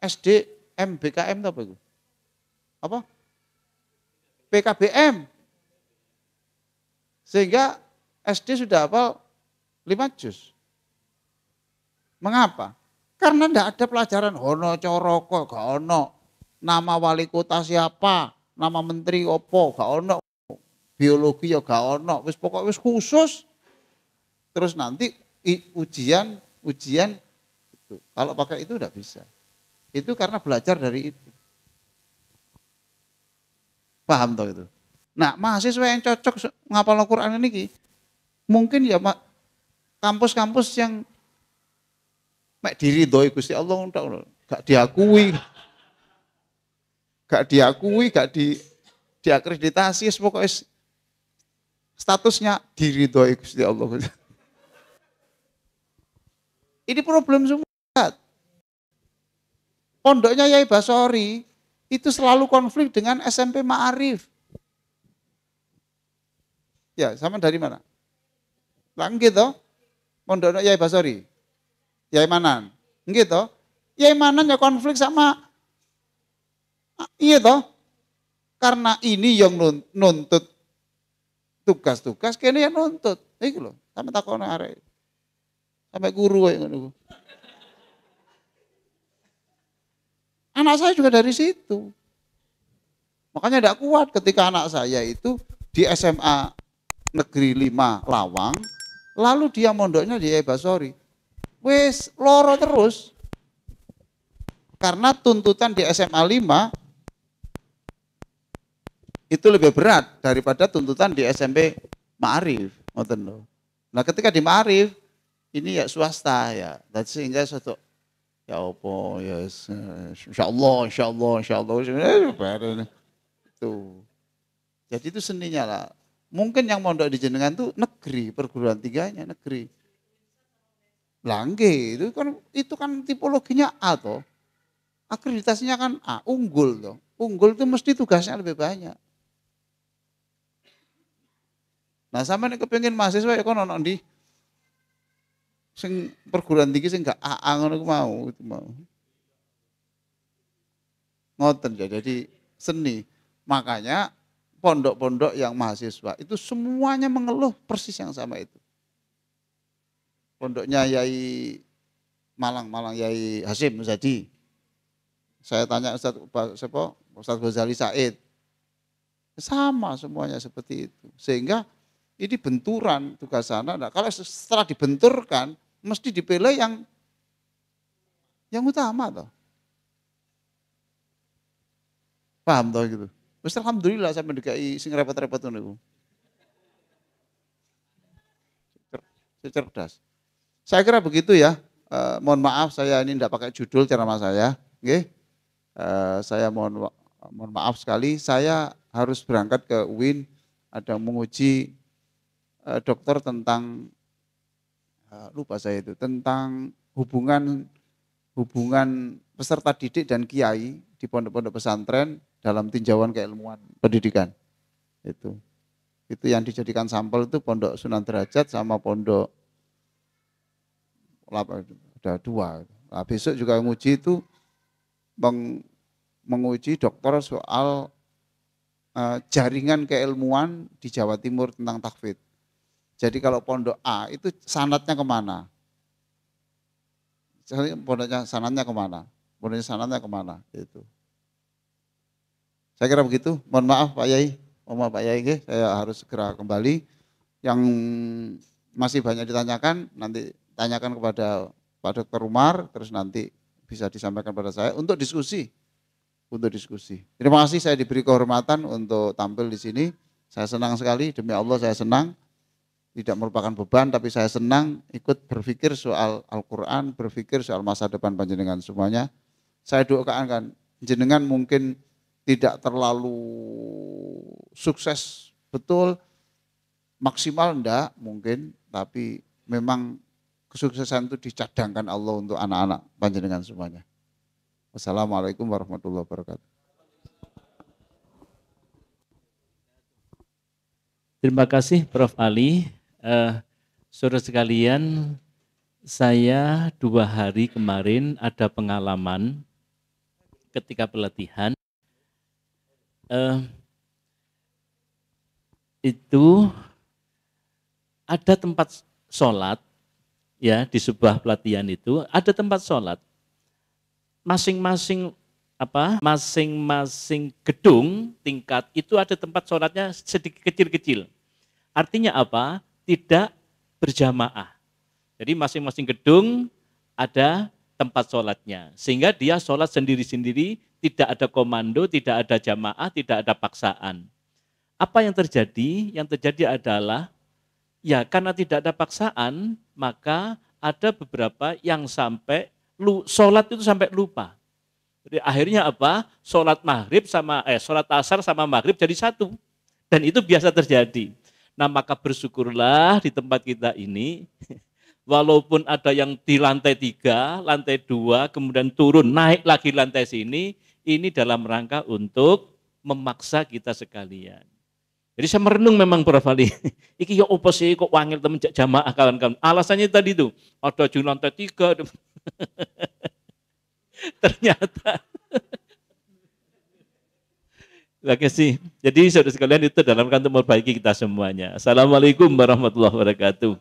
SD MBKM itu apa itu? Apa? PKBM. Sehingga SD sudah hafal 5 juz. Mengapa? Karena tidak ada pelajaran hono coroko, gak ono. Nama wali kota siapa, nama menteri opo, gak ono. Biologi ya gak ono, wis pokoknya wis khusus. Terus nanti ujian itu. Kalau pakai itu udah bisa. Itu karena belajar dari itu. Paham toh itu? Nah, mahasiswa yang cocok ngapal Al-Qur'an ini mungkin ya kampus-kampus yang mek diridhoi Gusti Allah gak diakui, gak diakreditasi, pokoknya statusnya diridhoi Gusti Allah. Ini problem semua. Pondoknya Yai Basori itu selalu konflik dengan SMP Ma'arif. Ya, sama dari mana? Lah gitu. Pondoknya Yai Basori. Yai Manan. Gitu. Yai Manan ya konflik sama iya toh. Karena ini yang nuntut tugas-tugas, kene yang nuntut. Iku lho, sampe takone arek. Sampai guru kayak ngono. Anak saya juga dari situ. Makanya tidak kuat ketika anak saya itu di SMA Negeri 5 Lawang, lalu dia mondoknya di Yai Basori. Wes loro terus. Karena tuntutan di SMA 5 itu lebih berat daripada tuntutan di SMP Ma'arif. Nah ketika di Ma'arif, ini ya swasta ya, dan sehingga suatu ya apa ya insyaallah itu. Jadi itu seninya lah. Mungkin yang mondok di jenengan tuh negeri, perguruan tingginya negeri. Langge itu kan tipologinya A toh. Akreditasinya kan A, unggul toh. Unggul itu mesti tugasnya lebih banyak. Nah, sama nek kepengin mahasiswa ya kono ndi sing perguruan tinggi sing gak AA ngono itu mau. Ngoten ya, jadi seni. Makanya pondok-pondok yang mahasiswa itu semuanya mengeluh persis yang sama itu. Pondoknya Yai Malang Yai Hasyim Muzadi. Saya tanya Ustaz Ghazali Said. Sama semuanya seperti itu. Sehingga ini benturan tugas sana. Nah, kalau setelah dibenturkan, mesti dipilih yang utama toh. Paham toh gitu. Terus alhamdulillah sampai dikai sing repot-repot niku. Cerdas. Saya kira begitu ya. Mohon maaf saya ini tidak pakai judul ceramah saya. Nggih. Saya mohon maaf sekali. Saya harus berangkat ke UIN ada menguji dokter tentang lupa saya itu tentang hubungan peserta didik dan kiai di pondok-pondok pesantren dalam tinjauan keilmuan pendidikan. Itu yang dijadikan sampel itu pondok Sunan Derajat sama pondok ada 2. Nah, besok juga menguji itu menguji dokter soal jaringan keilmuan di Jawa Timur tentang tahfidz. Jadi kalau pondok A itu sanatnya kemana? Pondoknya sanatnya kemana? Pondoknya sanatnya kemana? Itu. Saya kira begitu. Mohon maaf Pak Yai. Mohon maaf Pak Yai, saya harus segera kembali. Yang masih banyak ditanyakan, nanti tanyakan kepada Pak Dr. Umar, terus nanti bisa disampaikan pada saya untuk diskusi. Terima kasih saya diberi kehormatan untuk tampil di sini. Saya senang sekali, demi Allah saya senang. Tidak merupakan beban, tapi saya senang ikut berpikir soal Al-Quran, berpikir soal masa depan panjenengan semuanya. Saya doakan jenengan mungkin tidak terlalu sukses betul, maksimal enggak mungkin, tapi memang kesuksesan itu dicadangkan Allah untuk anak-anak panjenengan semuanya. Wassalamualaikum warahmatullahi wabarakatuh. Terima kasih Prof. Ali. Saudara sekalian, saya 2 hari kemarin ada pengalaman ketika pelatihan. Itu ada tempat sholat, ya, di sebuah pelatihan itu ada tempat sholat. Masing-masing gedung tingkat itu ada tempat sholatnya sedikit kecil-kecil. Artinya apa? Tidak berjamaah. Jadi masing-masing gedung ada tempat sholatnya. Sehingga dia sholat sendiri-sendiri, tidak ada komando, tidak ada jamaah, tidak ada paksaan. Apa yang terjadi? Yang terjadi adalah, ya karena tidak ada paksaan, maka ada beberapa yang sampai sholat itu sampai lupa. Jadi akhirnya apa? Sholat asar sama maghrib jadi satu. Dan itu biasa terjadi. Nah maka bersyukurlah di tempat kita ini, walaupun ada yang di lantai 3, lantai 2, kemudian turun, naik lagi lantai sini, ini dalam rangka untuk memaksa kita sekalian. Jadi saya merenung memang Prof. Ali, iki ya opo sih kok wangil temen jamaah kawan-kawan. Alasannya tadi itu, ada di lantai 3. Ternyata. Oke sih. Jadi saudara sekalian itu dalam rangka memperbaiki kita semuanya. Assalamualaikum warahmatullahi wabarakatuh.